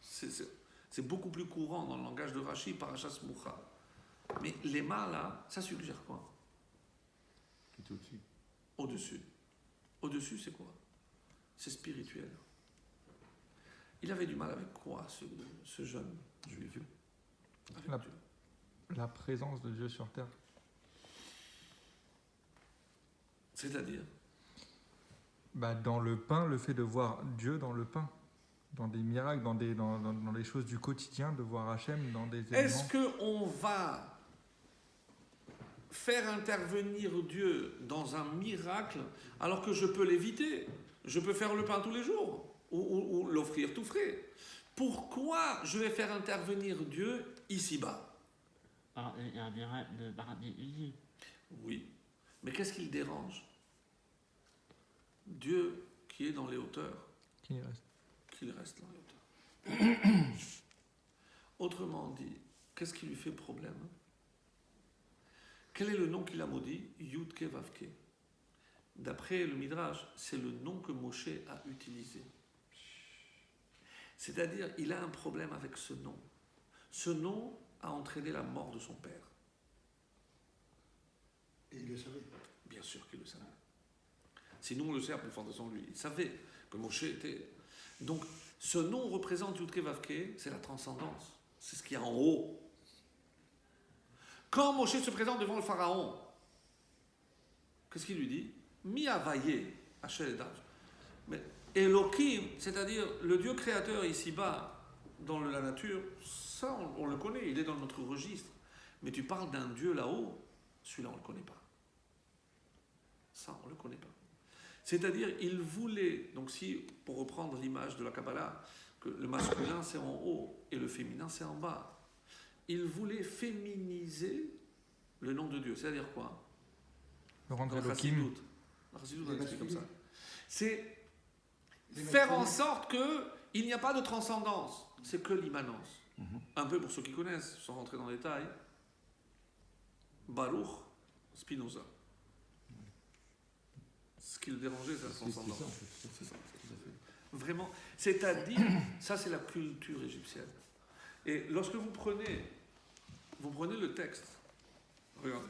c'est beaucoup plus courant dans le langage de Rashi, Parashas Smucha. Mais les mains là, ça suggère quoi? Qui est au-dessus. Au-dessus. Au-dessus, c'est quoi? C'est spirituel. Il avait du mal avec quoi, ce jeune juif? Avec Dieu. La présence de Dieu sur terre. C'est-à-dire? Dans le pain, le fait de voir Dieu dans le pain. dans des miracles, dans les choses du quotidien, de voir Hachem dans des Est-ce éléments. qu'on va faire intervenir Dieu dans un miracle alors que je peux l'éviter? Je peux faire le pain tous les jours ou l'offrir tout frais. Pourquoi je vais faire intervenir Dieu ici-bas? Alors, il y a un miracle de Barabé Uni. Oui, mais qu'est-ce qui le dérange? Dieu qui est dans les hauteurs, Qui reste. qu'il reste dans les hauteurs. Autrement dit, qu'est-ce qui lui fait problème? Quel est le nom qu'il a maudit? Yudke Vavke. D'après le Midrash, c'est le nom que Moshe a utilisé. C'est-à-dire, il a un problème avec ce nom. Ce nom a entraîné la mort de son père. Et il le savait. Bien sûr qu'il le savait. Sinon, on le sait à plus forte raison lui. Il savait que Moshe était... Donc, ce nom représente Yudke Vavke, c'est la transcendance. C'est ce qu'il y a en haut. Quand Moshe se présente devant le pharaon, qu'est-ce qu'il lui dit? Mi avaye, Hachel et Daj. Mais Elohim, c'est-à-dire le Dieu créateur ici-bas, dans la nature, ça on le connaît, il est dans notre registre. Mais tu parles d'un Dieu là-haut, celui-là on ne le connaît pas. Ça on ne le connaît pas. C'est-à-dire, il voulait, donc si, pour reprendre l'image de la Kabbalah, que le masculin c'est en haut et le féminin c'est en bas, il voulait féminiser le nom de Dieu. C'est-à-dire quoi? Le rendre Dans la Elohim. Chassidoute. La Chassidoute, on explique comme ça. C'est Les faire en masculins. sorte qu'il n'y a pas de transcendance, c'est que l'immanence. Un peu pour ceux qui connaissent, sans rentrer dans les détails, Baruch Spinoza. Ce qui le dérangeait, c'est la C'est transcendance. ça, en fait. C'est ça. Tout à fait. Vraiment. C'est-à-dire, ça c'est la culture égyptienne. Et lorsque vous prenez le texte, regardez.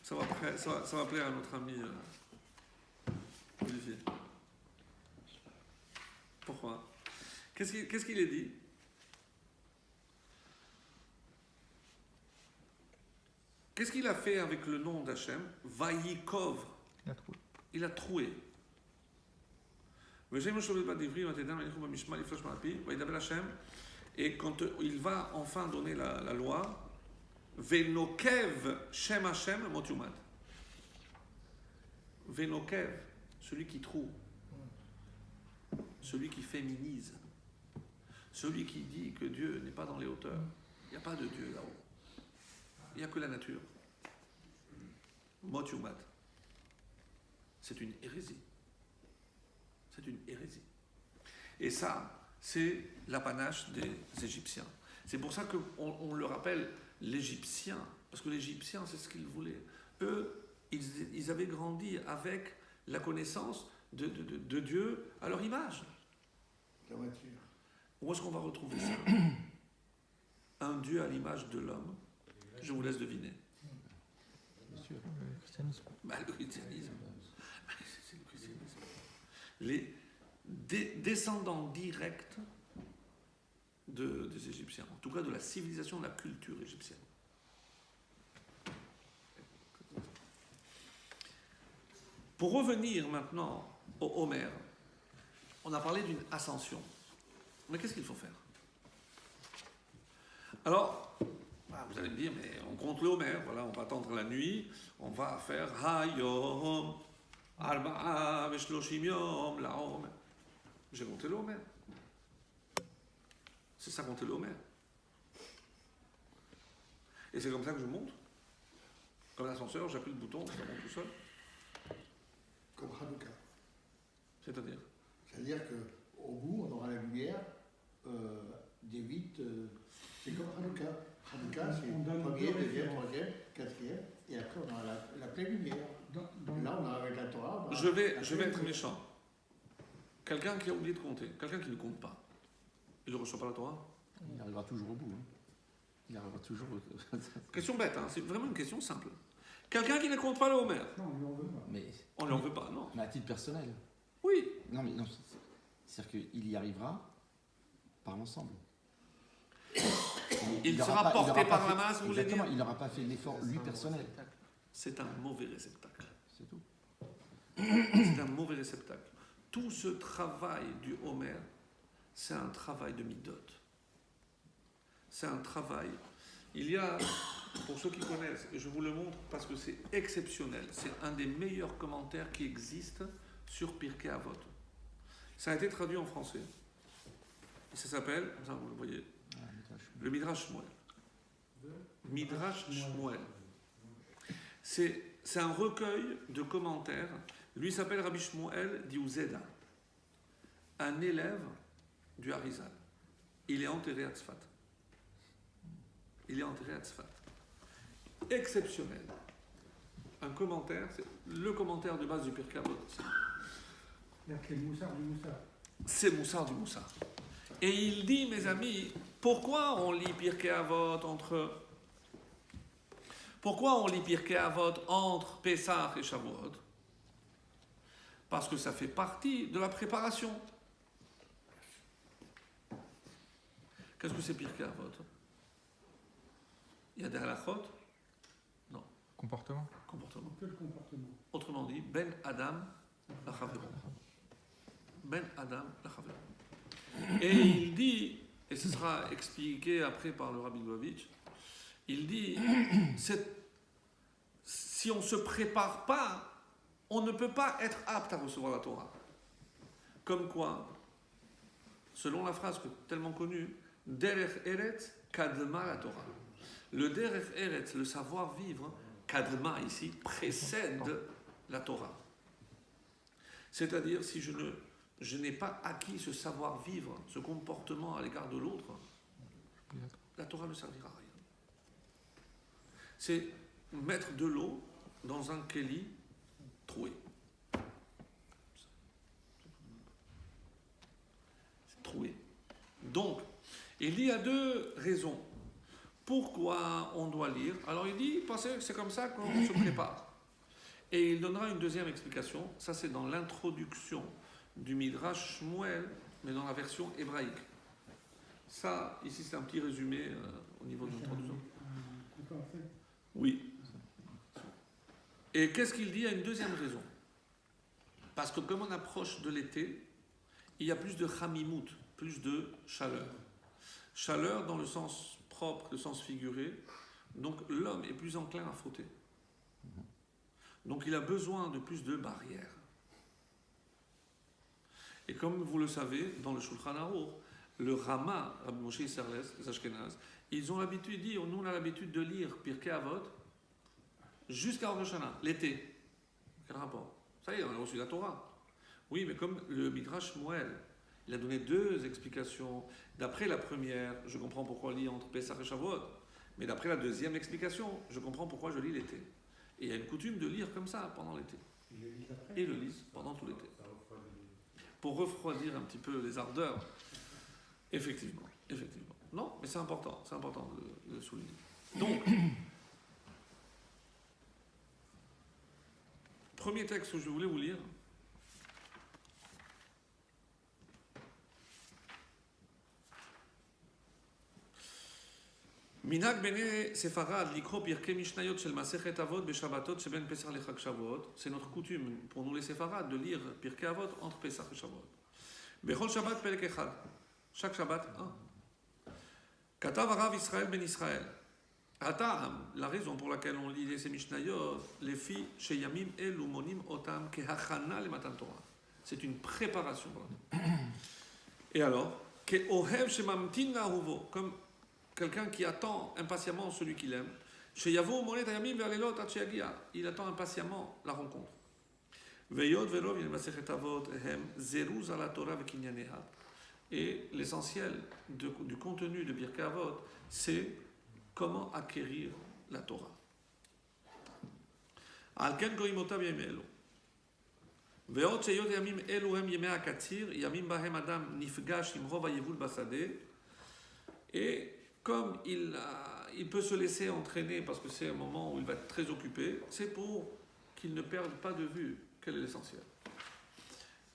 Ça va plaire à notre ami Olivier. Pourquoi? Qu'est-ce qu'il est dit? Qu'est-ce qu'il a fait avec le nom d'Hachem? Vayikov. Il a trouvé. Il a troué. Et quand il va enfin donner la loi, Venokev Shem Hashem Motumat. Venokev, celui qui troue, celui qui féminise, celui qui dit que Dieu n'est pas dans les hauteurs. Il n'y a pas de Dieu là-haut. Il n'y a que la nature. Motumat. C'est une hérésie. C'est une hérésie. Et ça, c'est l'apanage des Égyptiens. C'est pour ça qu'on le rappelle l'Égyptien, parce que l'Égyptien, c'est ce qu'ils voulaient. Eux, ils avaient grandi avec la connaissance de Dieu à leur image. La voiture. Où est-ce qu'on va retrouver ça? Un Dieu à l'image de l'homme. Je vous laisse deviner. Bien sûr. Le christianisme. Bah, le christianisme. C'est le christianisme. Les descendants directs des Égyptiens, en tout cas de la civilisation, de la culture égyptienne. Pour revenir maintenant au Homer, on a parlé d'une ascension. Mais qu'est-ce qu'il faut faire? Alors, vous allez me dire, mais on compte le Homer, voilà, on va attendre la nuit, on va faire Hayom, Arba'a, Veshloshim Yom, la Homer. J'ai compté le Homer. C'est ça compter le Homer. Et c'est comme ça que je monte. Comme l'ascenseur, j'appuie le bouton, ça monte tout seul. Comme Hanouka. C'est-à-dire? C'est-à-dire qu'au bout, on aura la lumière des 8. C'est comme Hanouka. Hanouka, c'est On donne premier, deux deuxième, références. troisième, quatrième. Et après, on aura la pleine lumière. Dans- Là, on a avec la Torah. on aura Je vais la être pleine lumière. méchant. Quelqu'un qui a oublié de compter, quelqu'un qui ne compte pas, il ne reçoit pas la Torah? Il arrivera toujours au bout. Hein. Il arrivera toujours au... Question bête, hein, c'est vraiment une question simple. Quelqu'un qui ne compte pas le Homer, Non, on lui en veut pas. Mais, on ne lui en veut pas, non? mais à titre personnel. Oui, Non, mais non, c'est-à-dire qu'il y arrivera par l'ensemble. il aura sera pas- il porté aura pas par la fait- masse, vous voulez Exactement, dire? il n'aura pas fait l'effort, lui, personnel. C'est un mauvais réceptacle. C'est tout. C'est un mauvais réceptacle. tout ce travail du Homer, c'est un travail de midot. C'est un travail. Il y a, pour ceux qui connaissent, et je vous le montre parce que c'est exceptionnel, c'est un des meilleurs commentaires qui existent sur Pirkei Avot. Ça a été traduit en français. Et ça s'appelle, ça vous le voyez, le Midrash Shmuel. Midrash Shmuel. C'est un recueil de commentaires. Lui s'appelle Rabbi Shmuel Diouzeda, un élève du Harizal. Il est enterré à Tzfat. Il est enterré à Tzfat. Exceptionnel. Un commentaire, c'est le commentaire de base du Pirkei Avot. C'est le Moussard du Moussard. C'est Moussard du Moussard. Et il dit, mes amis, pourquoi on lit Pirkei Avot entre Pessah et Shavuot? Parce que ça fait partie de la préparation. Qu'est-ce que c'est Pirkei Avot? Il y a des halachot? Non. Comportement. Comportement. Que le comportement. Autrement dit, Ben Adam la Chavero. Ben Adam la Chavero. Et il dit, et ce sera expliqué après par le Rabbi Lubavitch, il dit, si on ne se prépare pas, on ne peut pas être apte à recevoir la Torah. Comme quoi, selon la phrase tellement connue, Derech Eretz Kadma la Torah. Le Derech Eretz, le savoir-vivre, Kadma ici, précède la Torah. C'est-à-dire, si je n'ai pas acquis ce savoir-vivre, ce comportement à l'égard de l'autre, la Torah ne servira à rien. C'est mettre de l'eau dans un kéli troué. C'est troué. Donc, il y a deux raisons. Pourquoi on doit lire? Alors il dit, parce que c'est comme ça qu'on se prépare. Et il donnera une deuxième explication. Ça, c'est dans l'introduction du Midrash Shmuel, mais dans la version hébraïque. Ça, ici, c'est un petit résumé au niveau de l'introduction. Oui. Et qu'est-ce qu'il dit? Il y a une deuxième raison. Parce que comme on approche de l'été, il y a plus de chamimout, plus de chaleur. Chaleur dans le sens propre, le sens figuré. Donc l'homme est plus enclin à fauter. Donc il a besoin de plus de barrières. Et comme vous le savez, dans le Shulchan Aruch, le Rama, Rabbi Moshe Isserles, les Ashkenaz, ils ont l'habitude, nous on a l'habitude de lire Pirkei Avot jusqu'à Rosh Hashanah, l'été. Quel rapport? Ça y est, on a reçu la Torah. Oui, mais comme le Midrash Shmuel, il a donné deux explications. D'après la première, je comprends pourquoi je lis entre Pessah et Shavuot. Mais d'après la deuxième explication, je comprends pourquoi je lis l'été. Et il y a une coutume de lire comme ça pendant l'été. Et le lisent pendant tout l'été. Pour refroidir un petit peu les ardeurs. Effectivement. Non, mais c'est important de le souligner. Donc, premier texte que je voulais vous lire. מנהג בני ספרד לקרוא פרקי משניות של מסכת אבות בשבתות שבין פסח לחג שבועות. C'est notre coutume pour nous les séfarades de lire פרקי אבות entre פסח ושבועות. בכל שבת פרק אחד. chaque שבת, כתב הרב ישראל בן ישראל. הטעם, la raison pour laquelle on lit ces משניות, לפי שימים אלו מונים אותם כהכנה למתן תורה. C'est une préparation. Et alors, כאוהב שממתין לאהובו, comme quelqu'un qui attend impatiemment celui qu'il aime. Il attend impatiemment la rencontre. Et l'essentiel du contenu de Pirkei Avot, c'est comment acquérir la Torah. ועוד שהיות ימים אלו הם ימי הקציר, ימים בהם אדם נפגש עם רוב היבול בשדה, et comme il peut se laisser entraîner parce que c'est un moment où il va être très occupé, c'est pour qu'il ne perde pas de vue quel est l'essentiel.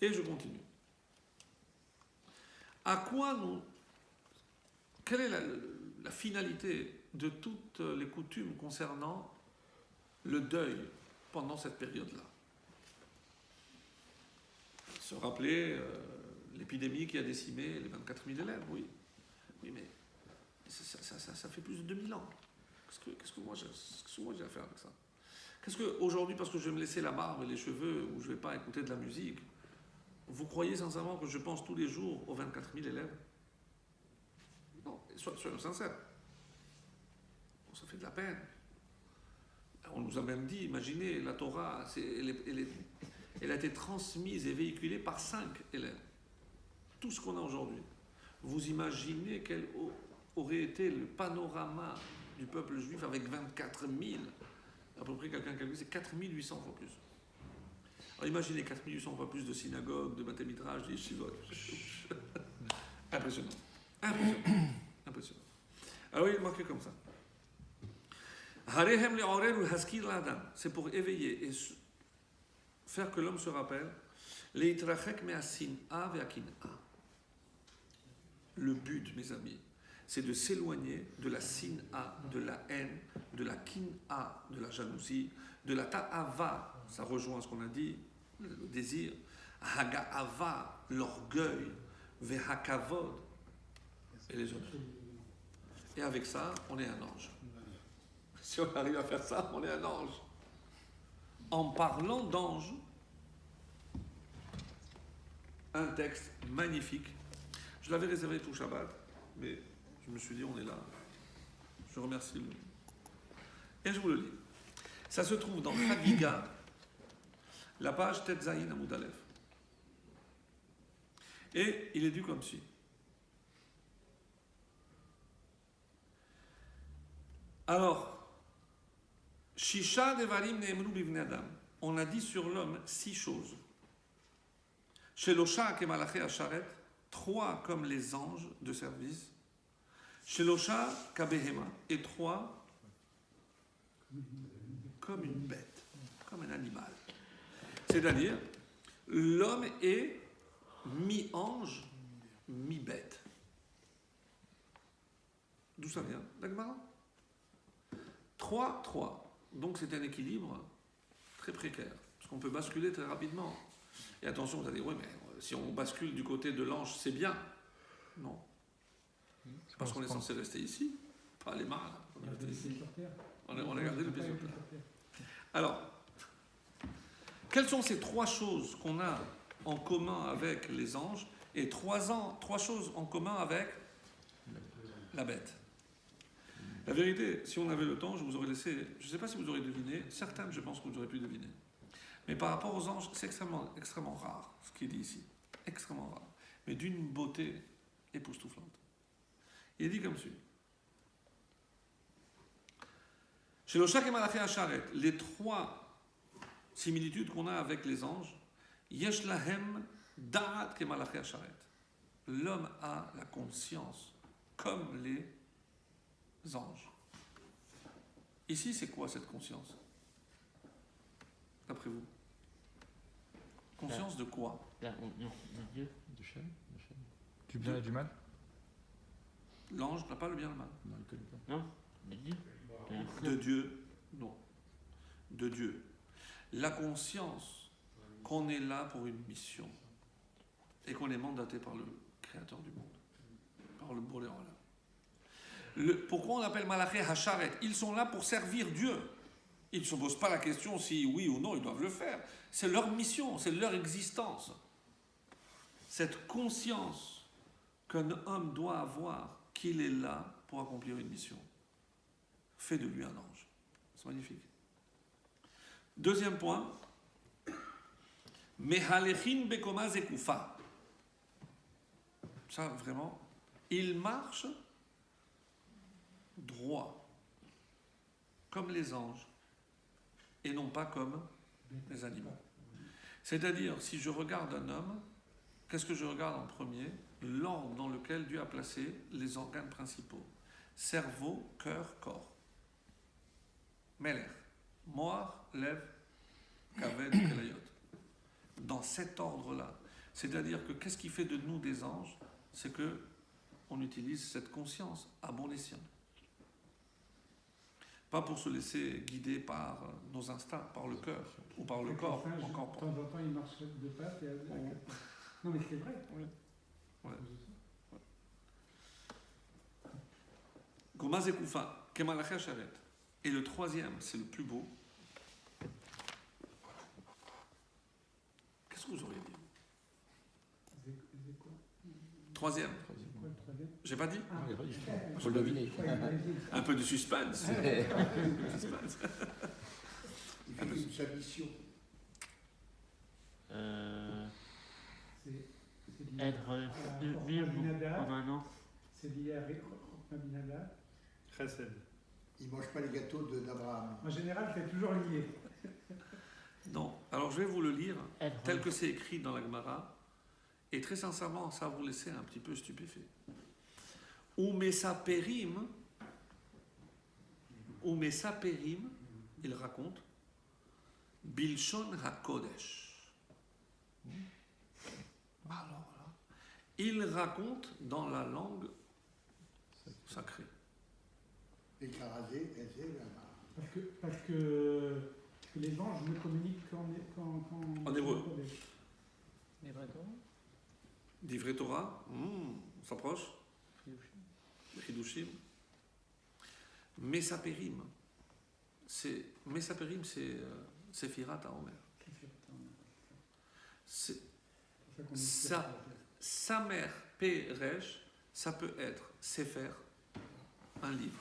Et je continue. Quelle est la finalité de toutes les coutumes concernant le deuil pendant cette période-là? Se rappeler l'épidémie qui a décimé les 24 000 élèves, oui. Oui, mais ça fait plus de 2000 ans. Qu'est-ce que moi j'ai à faire avec ça? Qu'est-ce que aujourd'hui, parce que je vais me laisser la barbe et les cheveux, ou je ne vais pas écouter de la musique, vous croyez sincèrement que je pense tous les jours aux 24 000 élèves? Non, soyons sincères. Bon, ça fait de la peine. On nous a même dit, imaginez, la Torah, elle a été transmise et véhiculée par 5 élèves. Tout ce qu'on a aujourd'hui. Vous imaginez quel aurait été le panorama du peuple juif avec 24 000, à peu près quelqu'un qui a vu, c'est 4 800 fois plus. Alors imaginez 4 800 fois plus de synagogues, de Bathé-Midrash, de yeshivot. Impressionnant. Impressionnant. Alors il est marqué comme ça. C'est pour éveiller et faire que l'homme se rappelle. Le but, mes amis, c'est de s'éloigner de la sin'a, de la haine, de la kin'a, de la jalousie, de la ta'ava, ça rejoint ce qu'on a dit, le désir, haga'ava, l'orgueil, vehakavod, et les honneurs. Et avec ça, on est un ange. Si on arrive à faire ça, on est un ange. En parlant d'ange, un texte magnifique. Je l'avais réservé tout Shabbat, mais je me suis dit, on est là. Je remercie le... Et je vous le lis. Ça se trouve dans Chagiga, la page Tet Zayin Amoud Aleph. Et il est dû comme suit. Alors, Shisha Devarim Neemru Bivnei Adam. On a dit sur l'homme 6 choses. Shelosha Kemalaché Asharet, 3 comme les anges de service. Shelosha Kabehema, et 3 comme une bête, comme un animal. C'est-à-dire, l'homme est mi-ange, mi-bête. D'où ça vient? D'Agmara 3. Donc c'est un équilibre très précaire, parce qu'on peut basculer très rapidement. Et attention, vous allez dire, oui, mais si on bascule du côté de l'ange, c'est bien. Non. C'est parce qu'on est censé rester ici, pas aller mal. On a gardé le pied sur terre. Alors, quelles sont ces 3 choses qu'on a en commun avec les anges et 3 choses en commun avec la bête? La vérité, si on avait le temps, je vous aurais laissé, je ne sais pas si vous aurez deviné, certaines, je pense que vous aurez pu deviner. Mais par rapport aux anges, c'est extrêmement rare, ce qu'il dit ici. Extrêmement rare. Mais d'une beauté époustouflante. Il est dit comme suit. Chez le Shak et Malaché Asharet, les 3 similitudes qu'on a avec les anges, Yesh lahem da'at ke Malaché Asharet. L'homme a la conscience comme les anges. Ici, c'est quoi cette conscience? D'après vous? Conscience de quoi? La honte de Dieu. De Shem. Du bien et du mal. L'ange n'a pas le bien et le mal. Non, il ne connaît pas. Non, de Dieu. De Dieu, non. De Dieu. La conscience qu'on est là pour une mission et qu'on est mandaté par le Créateur du monde, par le Boré Olam. Pourquoi on appelle Malaché Hasharet? Ils sont là pour servir Dieu. Ils ne se posent pas la question si oui ou non ils doivent le faire. C'est leur mission, c'est leur existence. Cette conscience qu'un homme doit avoir, qu'il est là pour accomplir une mission, fait de lui un ange. C'est magnifique. Deuxième point, Mehalechin Bekoma Zekufa. Ça, vraiment, il marche droit, comme les anges, et non pas comme les animaux. C'est-à-dire, si je regarde un homme, qu'est-ce que je regarde en premier? L'ordre dans lequel Dieu a placé les organes principaux. Cerveau, cœur, corps. Melech, moar, lèvres, kaved, kelayot. Dans cet ordre-là. C'est-à-dire que qu'est-ce qui fait de nous des anges? C'est que on utilise cette conscience à bon escient. Pas pour se laisser guider par nos instincts, par le cœur ou par le corps. Les singes, Encore de pas. temps en temps, ils marchent de pattes et à quatre pattes. Non, mais c'est vrai. Oui. Ouais. Gomaz et Koufa, Kemalachia Sharet. Et le troisième, c'est le plus beau. Qu'est-ce que vous auriez dit? C'est quoi Troisième. Quoi, le troisième? J'ai pas dit? Ah, Il faut le deviner. Un peu de suspense. Il fait une sa mission. C'est lié Être à vivre Binada. pendant un an. C'est lié à Rochma Binada. Chesed. Il ne mange pas les gâteaux d'Abraham. En général, c'est toujours lié. Non. Alors je vais vous le lire Être tel que c'est écrit dans la Gemara. Et très sincèrement, ça va vous laisser un petit peu stupéfait. Umesaperim, il raconte, Bilshon HaKodesh. Alors là, il raconte dans la langue sacrée. Et Karazé, Ezé, Parce que les anges ne communiquent En hébreu. Mais vraiment, Divrei Torah, on s'approche. Chidushim. Mesaperim, c'est Sephirat HaOmer. Samer Peresh, ça peut être Sefer, un livre.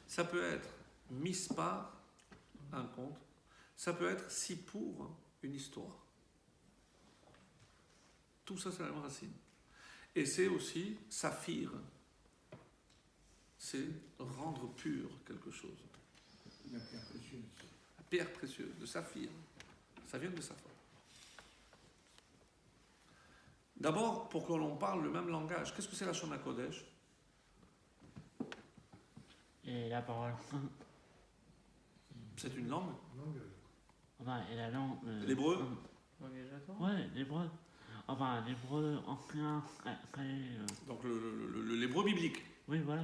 Ça peut être Mispar, un conte. Ça peut être Sipour, une histoire. Tout ça, c'est la même racine. Et c'est aussi Saphir. C'est rendre pur quelque chose. la pierre précieuse. La pierre précieuse, le saphir. Ça vient de Saphir. D'abord, pour que l'on parle le même langage, qu'est-ce que c'est la Shona Kodesh? Et la parole. C'est une langue. Enfin, et la langue. L'hébreu. Ouais, l'hébreu. Enfin, l'hébreu ancien. Donc l'hébreu biblique. Oui, voilà.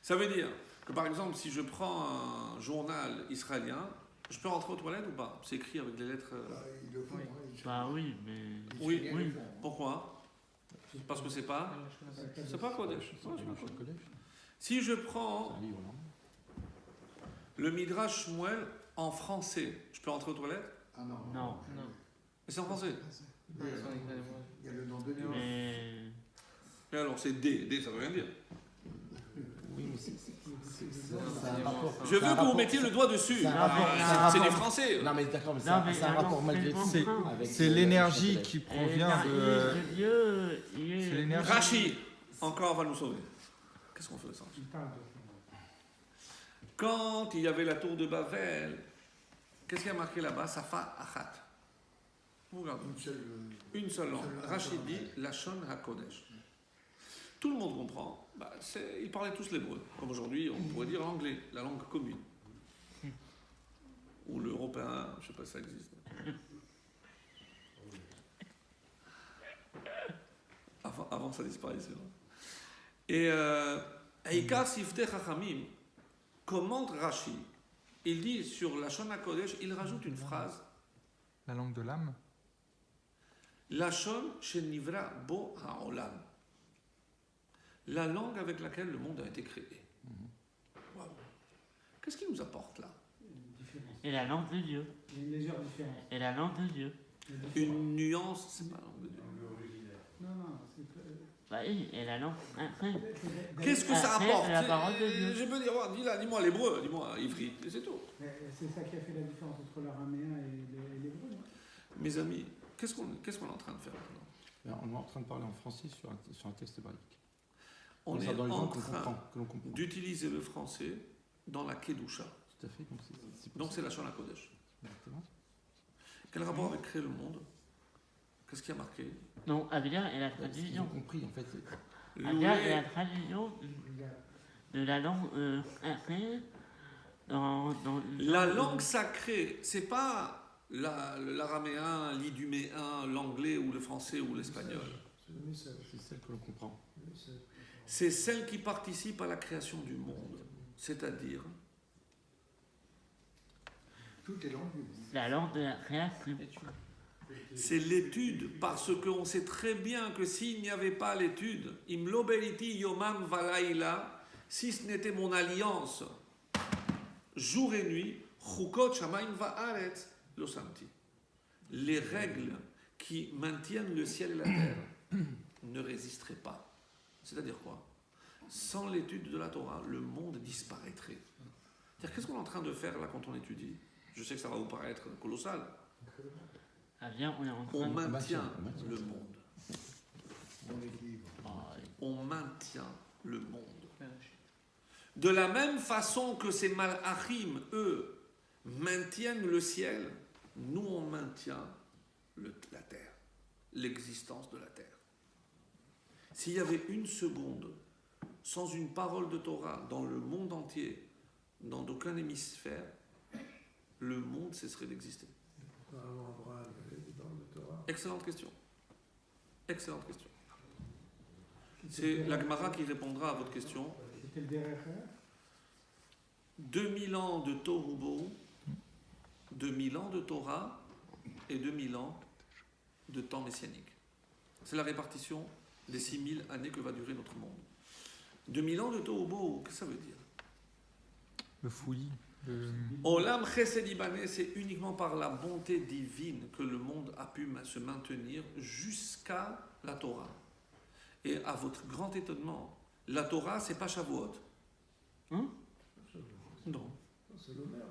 Ça veut dire que par exemple, si je prends un journal israélien, je peux rentrer aux toilettes ou pas? C'est écrit avec des lettres. Ils le font. Oui. hein, ils- Bah oui, mais. les Oui, Syriens oui. le font. Pourquoi? Parce que c'est pas. C'est pas Kodesh. C'est un Kodesh. Si je C'est prends un livre, non? le Midrash Shmuel en français, je peux rentrer aux toilettes? Ah non. Non. Non. Mais c'est en français. Il y a le nom de Dieu. Mais. Et alors c'est D. D, ça veut rien dire. Oui, mais c'est un Je rapport. veux C'est un que vous rapport- mettiez le doigt dessus. c'est un Ah, rapport- c'est- c'est un c'est des rapport- Français. Non, mais d'accord, mais Non, mais c'est un rapport malgré tout. C'est avec c'est le- l'énergie le qui Kodesh. provient de. C'est l'énergie. Rachi, encore va nous sauver. Qu'est-ce qu'on fait ça? Il parle de ça. Quand il y avait la tour de Babel, qu'est-ce qu'il y a marqué là-bas? Safa Achat. Vous regardez. Une seule langue. Rachid dit Lashon HaKodesh. Tout le monde comprend. Bah, ils parlaient tous l'hébreu. Comme aujourd'hui, on pourrait dire l'anglais, la langue commune. Ou l'européen, je ne sais pas si ça existe. Avant ça disparaissait. Et Eikar Sifteh Chachamim commente Rashi. Il dit sur Lashon HaKodesh, il rajoute une phrase. La langue de l'âme. Lashon Shenivra Bo Ha'olam. La langue avec laquelle le monde a été créé. Waouh. Qu'est-ce qu'il nous apporte là? Une différence. Et la langue de Dieu. Il y a une légère différence. Et la langue de Dieu. Une nuance, c'est pas la langue de Dieu. Non, c'est pas. Bah oui, et la langue. Après. Qu'est-ce que ça Après, apporte? la parole de Dieu. Je peux dire, dis-moi l'hébreu, dis-moi ivri, et c'est tout. C'est ça qui a fait la différence entre l'araméen et l'hébreu, non? Mes amis, qu'est-ce qu'on est en train de faire maintenant? Ben, on est en train de parler en français sur un texte hébraïque. On Comme est ça, dans les en langues qu'on train comprend, que l'on comprend. d'utiliser le français dans la Kedusha. Tout à fait. Donc c'est la Shon HaKodesh. Exactement. Quel rapport avec créer le monde? Qu'est-ce qui a marqué? Non, Avila et la Ce qu'ils ont tradition. compris, en fait, Avila et la Louer, tradition de la langue après. Dans la langue sacrée, c'est pas l'araméen, l'iduméen, l'anglais ou le français ou l'espagnol. c'est celle que l'on comprend. C'est celle qui participe à la création du monde, c'est-à-dire Toutes les langues du monde. la langue de la création. C'est l'étude, parce qu'on sait très bien que s'il n'y avait pas l'étude, Imlo Beriti Yomam Valaila, si ce n'était mon alliance, jour et nuit, Chukot Shamaim Va'aretz Lo Samti. Les règles qui maintiennent le ciel et la terre ne résisteraient pas. C'est-à-dire quoi? Sans l'étude de la Torah, le monde disparaîtrait. C'est-à-dire, qu'est-ce qu'on est en train de faire là quand on étudie? Je sais que ça va vous paraître colossal. Ah bien, on est en train On de... maintient le monde. Dans l'équilibre. Ah, On maintient le monde. De la même façon que ces malachim, eux, maintiennent le ciel, nous on maintient la terre, l'existence de la terre. S'il y avait une seconde sans une parole de Torah dans le monde entier, dans aucun hémisphère, le monde cesserait d'exister. Pourquoi avant Abraham, il y avait des paroles de Torah? Excellente question. Excellente question. C'est la Gemara qui répondra à votre question. C'était le derrière. 2000 ans de Tohu Bohu, 2000 ans de Torah et 2000 ans de temps messianique. C'est la répartition des 6000 années que va durer notre monde. 2000 ans de Tohu Bohu, qu'est-ce que ça veut dire? Le fouillis. Olam Chesed Ibané, c'est uniquement par la bonté divine que le monde a pu se maintenir jusqu'à la Torah. Et à votre grand étonnement, la Torah, c'est pas Shavuot. Non. C'est l'honneur.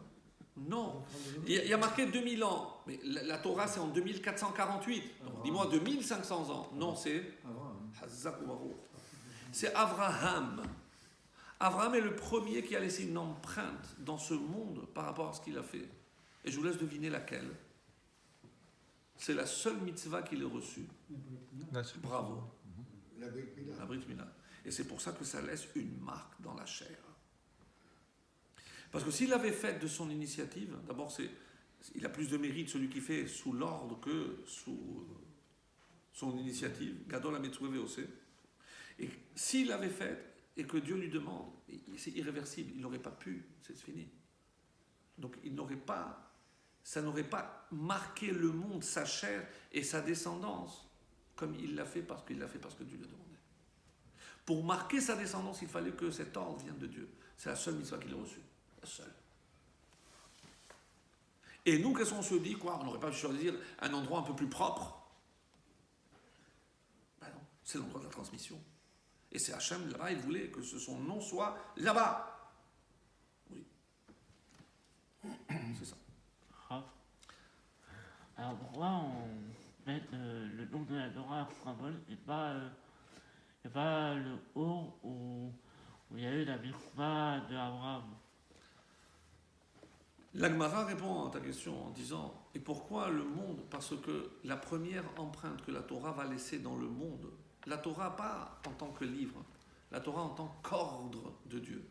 Non. Il y a marqué 2000 ans, mais la Torah, c'est en 2448. Donc, dis-moi 2500 ans. Non, c'est Abraham. Hazak ou Baruch. C'est Abraham. Abraham est le premier qui a laissé une empreinte dans ce monde par rapport à ce qu'il a fait. Et je vous laisse deviner laquelle. C'est la seule mitzvah qu'il ait reçue. Bravo. La Brit Mila. La Brit Mila. Et c'est pour ça que ça laisse une marque dans la chair. Parce que s'il avait fait de son initiative, d'abord il a plus de mérite celui qui fait sous l'ordre que sous son initiative. Gadol HaMetzoué VOC. Et s'il avait fait et que Dieu lui demande, c'est irréversible, il n'aurait pas pu, c'est fini. Donc ça n'aurait pas marqué le monde, sa chair et sa descendance, comme il l'a fait parce que Dieu l'a demandé. Pour marquer sa descendance, il fallait que cet ordre vienne de Dieu. C'est la seule mitzvah qu'il a reçue. La seule. Et nous, qu'est-ce qu'on se dit, quoi? On n'aurait pas pu choisir un endroit un peu plus propre? Ben non, c'est l'endroit de la transmission. Et c'est Hachem, là-bas, il voulait que son nom soit là-bas. Oui. C'est ça. Ah. Alors pourquoi on met le nom de la Torah symbole et pas le haut où il y a eu la mitzvah de Abraham? L'Agmara répond à ta question en disant et pourquoi le monde? Parce que la première empreinte que la Torah va laisser dans le monde, la Torah pas en tant que livre, la Torah en tant qu'ordre de Dieu.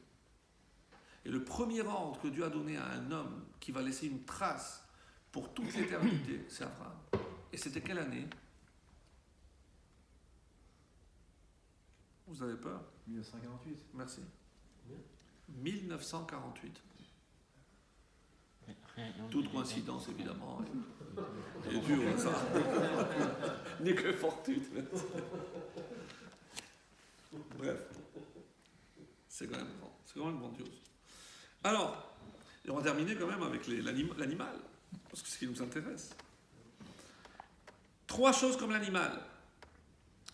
Et le premier ordre que Dieu a donné à un homme qui va laisser une trace pour toute l'éternité, c'est Abraham. Et c'était quelle année? Vous avez peur? 1948. Merci. 1948. Toute coïncidence, évidemment. Et Dieu, ça n'est que fortuite. Bref, c'est quand même grand. C'est quand même grandiose. Alors, on va terminer quand même avec l'animal, parce que c'est ce qui nous intéresse. 3 choses comme l'animal.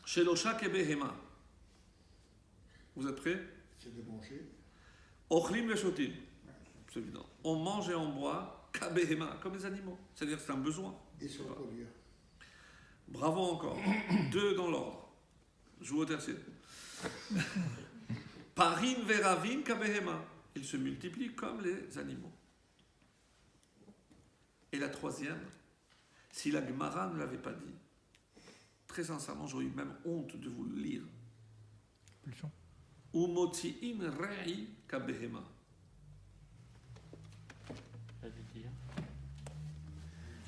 Chez l'Oshak et Behema. Vous êtes prêts? C'est de manger. Ochlim veshotim. C'est évident. On mange et on boit, kabehema, comme les animaux. C'est-à-dire que c'est un besoin. Et se reproduire. Bravo encore. 2 dans l'ordre. Joue au tertiaire. Parin veravin kabehema. Ils se multiplient comme les animaux. Et la 3e, si la Gemara ne l'avait pas dit, très sincèrement, j'aurais eu même honte de vous le lire. Pulsion. Umotsi'in re'i kabehema. Ça veut dire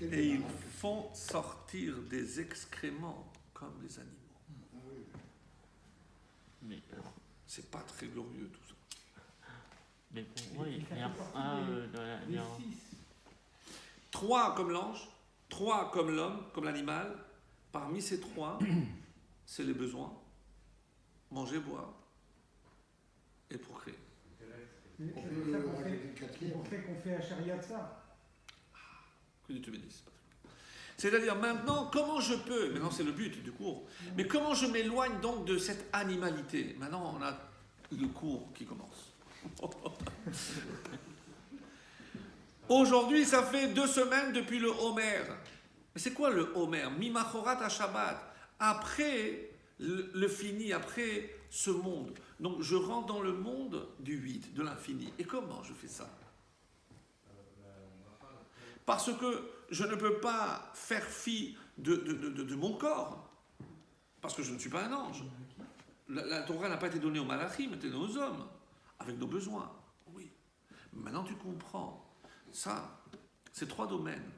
Et ils font sortir des excréments comme les animaux. Ah oui. mais C'est pas très glorieux tout ça. pourquoi il n'y a pas dans la Les viande? 6. 3 comme l'ange, 3 comme l'homme, comme l'animal. Parmi ces 3, c'est les besoins. Manger, boire et procréer. Mais On c'est peut pour ça qu'on rajouter fait, le c'est quatrième. pour ça qu'on fait un charia de ça. Que Dieu te bénisse. C'est-à-dire maintenant, comment je peux, maintenant c'est le but du cours, mais comment je m'éloigne donc de cette animalité? Maintenant on a le cours qui commence. Aujourd'hui ça fait 2 semaines depuis le Homer. Mais c'est quoi le Homer? Mimachorat à Shabbat. Après le fini, après ce monde. Donc je rentre dans le monde du 8, de l'infini. Et comment je fais ça? Parce que je ne peux pas faire fi de mon corps, parce que je ne suis pas un ange. La Torah n'a pas été donnée aux malachim, elle a été donnée aux hommes, avec nos besoins. Oui. Maintenant tu comprends. Ça, c'est 3 domaines.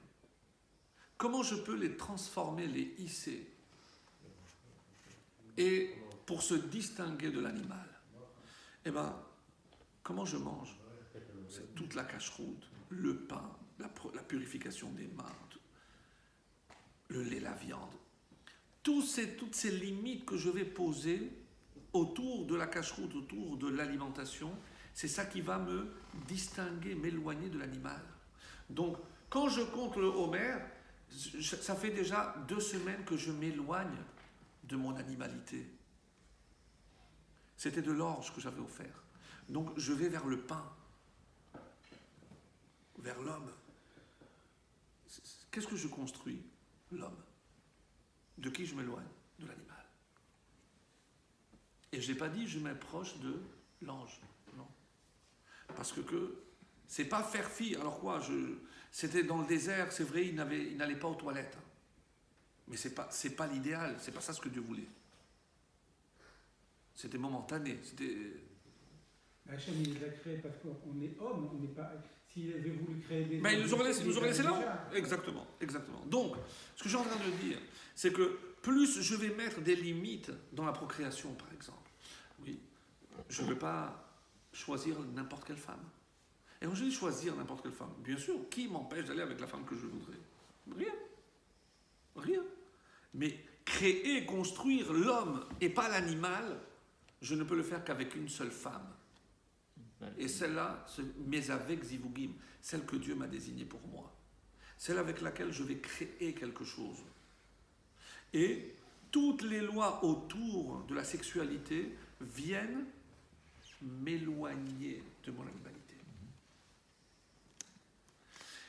Comment je peux les transformer, les hisser? Et pour se distinguer de l'animal, eh bien, comment je mange? C'est toute la cache-route, le pain, la purification des mains, le lait, la viande. Toutes ces limites que je vais poser autour de la cache-route, autour de l'alimentation, c'est ça qui va me distinguer, m'éloigner de l'animal. Donc, quand je compte le Homer, ça fait déjà 2 semaines que je m'éloigne de mon animalité. C'était de l'orge que j'avais offert. Donc, je vais vers le pain, vers l'homme. Qu'est-ce que je construis? L'homme. De qui je m'éloigne? De l'animal. Et je n'ai pas dit je m'approche de l'ange. Non. Parce que c'est pas faire fi. Alors quoi, c'était dans le désert, c'est vrai, il n'allait pas aux toilettes. Mais c'est pas l'idéal, c'est pas ça ce que Dieu voulait. C'était momentané, c'était... Hachem, il les a créés parce qu'on est homme, on n'est pas... S'il avait voulu créer des... Mais il nous aurait laissé là. déjà. Exactement, exactement. Donc, ce que j'ai en train de dire, c'est que plus je vais mettre des limites dans la procréation, par exemple, oui, je ne peux pas choisir n'importe quelle femme. Et quand je dis choisir n'importe quelle femme, bien sûr, qui m'empêche d'aller avec la femme que je voudrais? Rien. Rien. Mais créer, construire l'homme et pas l'animal, je ne peux le faire qu'avec une seule femme. Et celle-là, mais avec Zivugim, celle que Dieu m'a désignée pour moi. Celle avec laquelle je vais créer quelque chose. Et toutes les lois autour de la sexualité viennent m'éloigner de mon animalité.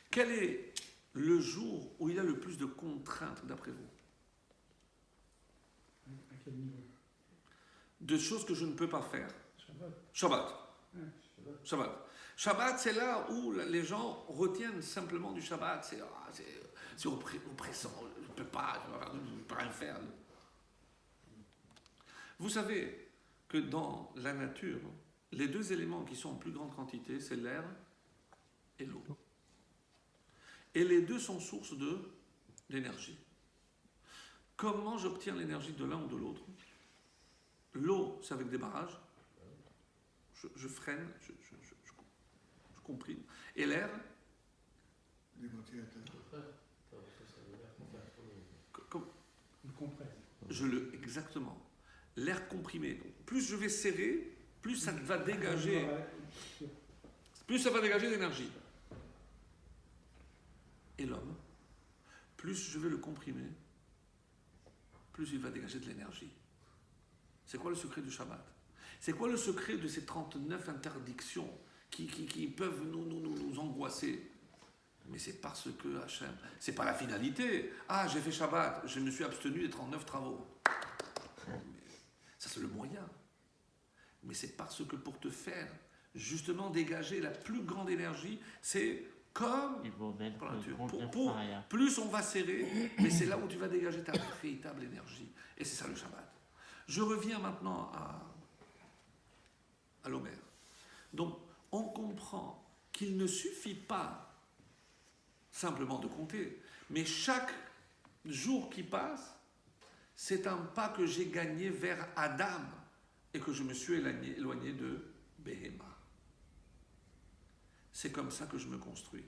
Quel est le jour où il y a le plus de contraintes d'après vous? À quel niveau? De choses que je ne peux pas faire. Shabbat. Shabbat. Ouais. Shabbat. Shabbat, c'est là où les gens retiennent simplement du Shabbat. C'est oppressant. Je ne peux pas rien faire. Vous savez que dans la nature, les 2 éléments qui sont en plus grande quantité, c'est l'air et l'eau. Et les 2 sont source d'énergie. Comment j'obtiens l'énergie de l'un ou de l'autre? L'eau, c'est avec des barrages. Je freine, je comprime. Et l'air, Les ventilateurs. Il compresse. exactement. L'air comprimé. Donc, plus je vais serrer, plus ça va dégager, plus ça va dégager d'énergie. Et l'homme, plus je vais le comprimer, plus il va dégager de l'énergie. C'est quoi le secret du Shabbat? C'est quoi le secret de ces 39 interdictions qui peuvent nous angoisser? Mais c'est parce que Hachem, c'est pas la finalité. Ah, j'ai fait Shabbat, je me suis abstenu des 39 travaux. Ça, c'est le moyen. Mais c'est parce que pour te faire justement dégager la plus grande énergie, c'est comme Il faut mettre pour la nature. le compteur Pour- arrière. plus on va serrer, mais c'est là où tu vas dégager ta véritable énergie. Et c'est ça le Shabbat. Je reviens maintenant à l'Homer. Donc, on comprend qu'il ne suffit pas simplement de compter, mais chaque jour qui passe, c'est un pas que j'ai gagné vers Adam et que je me suis éloigné de Behema. C'est comme ça que je me construis.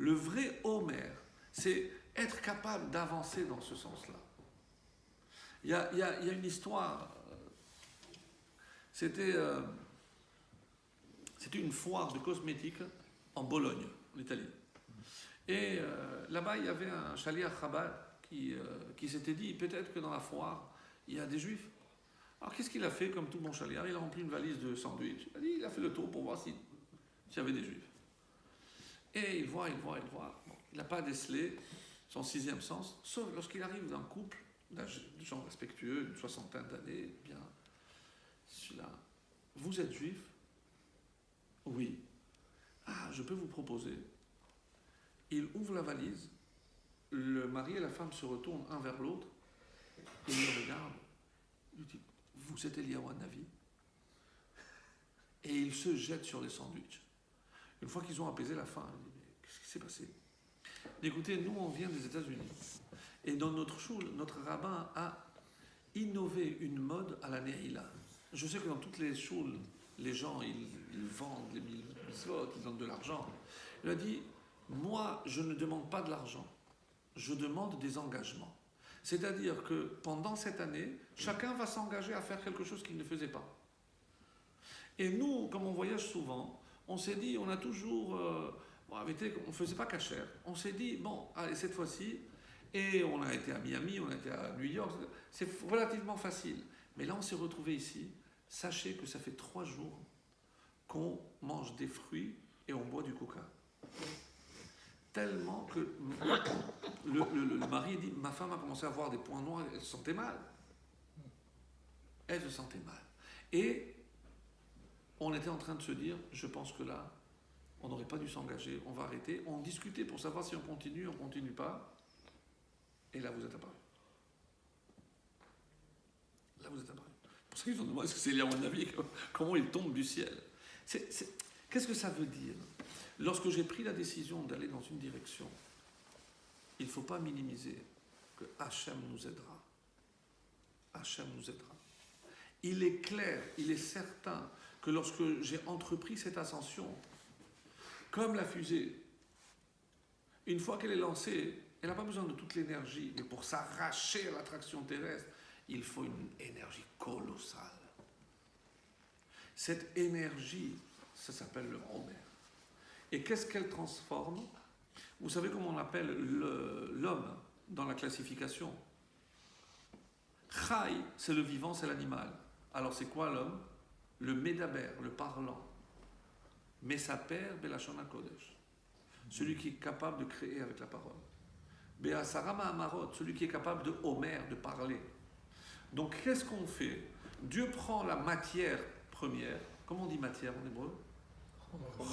Le vrai Omer, c'est être capable d'avancer dans ce sens-là. Il y a une histoire. C'était une foire de cosmétiques en Bologne, en Italie. Et là-bas, il y avait un chaliar Chabad qui s'était dit, peut-être que dans la foire, il y a des juifs. Alors qu'est-ce qu'il a fait comme tout bon chaliar? Il a rempli une valise de sandwich. Il a fait le tour pour voir s'il y avait des juifs. Et il voit. Bon, il n'a pas décelé son sixième sens, sauf lorsqu'il arrive d'un couple de gens respectueux, une soixantaine d'années, bien, celui-là, vous êtes juif? Oui. Ah, je peux vous proposer. Il ouvre la valise, le mari et la femme se retournent un vers l'autre, et il le regarde, il dit, vous êtes Eliyahu Hanavi? Et il se jette sur les sandwichs. Une fois qu'ils ont apaisé la faim, il dit, mais qu'est-ce qui s'est passé? Écoutez, nous on vient des États-Unis, et dans notre shul, notre rabbin a innové une mode à la Neila. Je sais que dans toutes les shuls, les gens, ils vendent les mitzvot, ils donnent de l'argent. Il a dit, moi, je ne demande pas de l'argent, je demande des engagements. C'est-à-dire que pendant cette année, chacun va s'engager à faire quelque chose qu'il ne faisait pas. Et nous, comme on voyage souvent, on s'est dit, on a toujours... on ne faisait pas cachère. On s'est dit, bon, allez, cette fois-ci, et on a été à Miami, on a été à New York, c'est relativement facile. Mais là, on s'est retrouvé ici. Sachez que ça fait 3 jours qu'on mange des fruits et on boit du coca. Tellement que le mari dit, ma femme a commencé à avoir des points noirs, elle se sentait mal. Elle se sentait mal. Et on était en train de se dire, je pense que là, on n'aurait pas dû s'engager, on va arrêter. On discutait pour savoir si on continue pas. Et là, vous êtes apparu. Là, vous êtes apparu. Pour ça qu'ils ont demandé, est-ce que c'est Eliyahu Hanavi? Comment il tombe du ciel? Qu'est-ce que ça veut dire? Lorsque j'ai pris la décision d'aller dans une direction, il ne faut pas minimiser que Hachem nous aidera. Hachem nous aidera. Il est clair, il est certain que lorsque j'ai entrepris cette ascension, comme la fusée, une fois qu'elle est lancée, elle n'a pas besoin de toute l'énergie, mais pour s'arracher à l'attraction terrestre, il faut une énergie colossale. Cette énergie, ça s'appelle le Omer. Et qu'est-ce qu'elle transforme? Vous savez comment on appelle l'homme dans la classification? Chai, c'est le vivant, c'est l'animal. Alors c'est quoi l'homme? Le Medaber, le parlant. Mesaper Belashon HaKodesh. Celui qui est capable de créer avec la parole. Be'asara Ma'amarot, celui qui est capable de Omer, de parler. Donc qu'est-ce qu'on fait? Dieu prend la matière première, comment on dit matière en hébreu?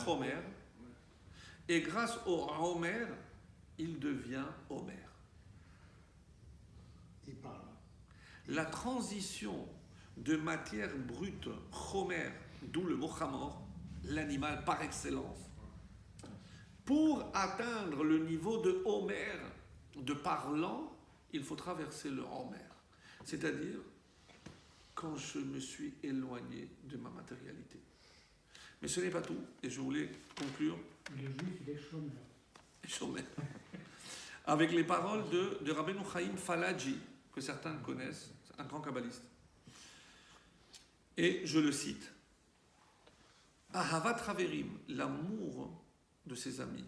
Chomer. Et grâce au Homer, il devient Homer. Il parle. La transition de matière brute, Chomer, d'où le mot Chamor, l'animal par excellence, pour atteindre le niveau de Homer, de parlant, il faut traverser le Homer. C'est-à-dire, quand je me suis éloigné de ma matérialité. Mais ce n'est pas tout, et je voulais conclure. Le juif, il est chômeur. Avec les paroles de Rabbeinu Chaim Falaji, que certains connaissent, un grand kabbaliste. Et je le cite. Ahavat Haverim, l'amour de ses amis.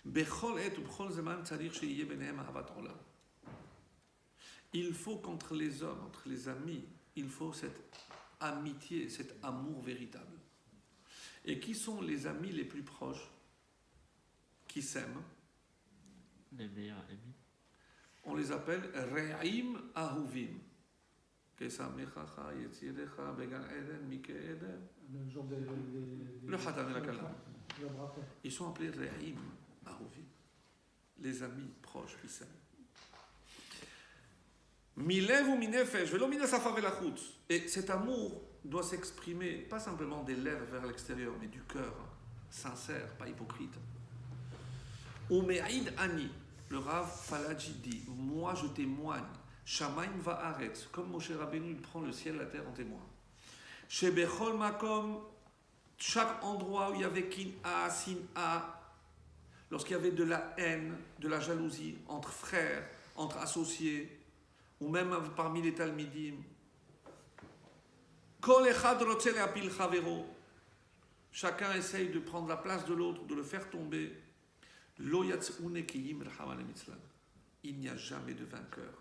Bechol et bechol zeman tzarich sheyeh benehem ahavat olam. Il faut qu'entre les hommes, entre les amis, il faut cette amitié, cet amour véritable. Et qui sont les amis les plus proches qui s'aiment? Les meilleurs amis. On les appelle Re'im Ahuvim. Kesamechacha yetzirecha began eden mike eden. Le jour Le Hatan et la Kala. le braquet. Ils sont appelés Re'im Ahuvim. Les amis proches qui s'aiment. Milev ou minefesh, velo minesafa velachutz. Et cet amour doit s'exprimer, pas simplement des lèvres vers l'extérieur, mais du cœur, sincère, pas hypocrite. Ume'id ani, le Rav Falaji dit, moi je témoigne, Shamaim va'aretz, comme Moshe Rabbeinu il prend le ciel, la terre en témoin. Shebechol makom, chaque endroit où il y avait kin'a, sin'a, lorsqu'il y avait de la haine, de la jalousie entre frères, entre associés, ou même parmi les Talmidim. Kol echad rotze le'apil chavero. Chacun essaye de prendre la place de l'autre, de le faire tomber. Lo yatz'une kiyim racham mitzlan. Il n'y a jamais de vainqueur.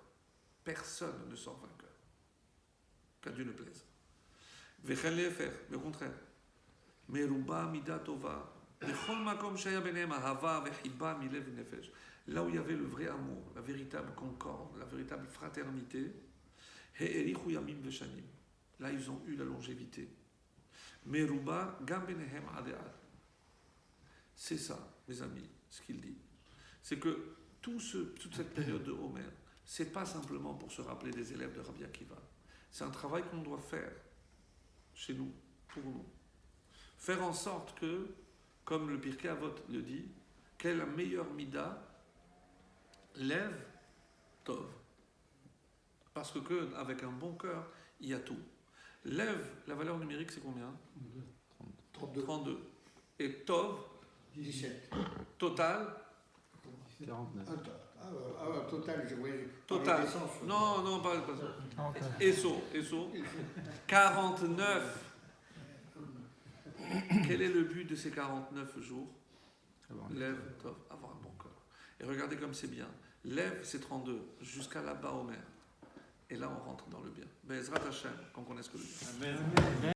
Personne ne sort vainqueur. Qu'à Dieu ne plaise. Vechen lefer, le contraire. Meruba mida tova. Bechol makom shaya benem ahava vechiba milev nefesh. Là où il y avait le vrai amour, la véritable concorde, la véritable fraternité, he'erichu yamim veshanim. Là, ils ont eu la longévité. Meruba gam benehem adead. C'est ça, mes amis, ce qu'il dit. C'est que toute cette période de Homer, c'est pas simplement pour se rappeler des élèves de Rabbi Akiva. C'est un travail qu'on doit faire chez nous, pour nous. Faire en sorte que, comme le Pirkei Avot le dit, quelle est la meilleure mida? Lève Tov. Parce que avec un bon cœur, il y a tout. Lève, la valeur numérique, c'est combien? 32. Et Tov, 17. total, 49. Total, je voyais. total. l'essence. Non, pas ça. Ah, ok. Esso, 49. Quel est le but de ces 49 jours? Lève, Tov, avoir un bon cœur. Et regardez comme c'est bien. Lève, c'est 32, jusqu'à là-bas, Omer. Et là, on rentre dans le bien. Bezrat Hashem, qu'on connaisse que le bien. Amen.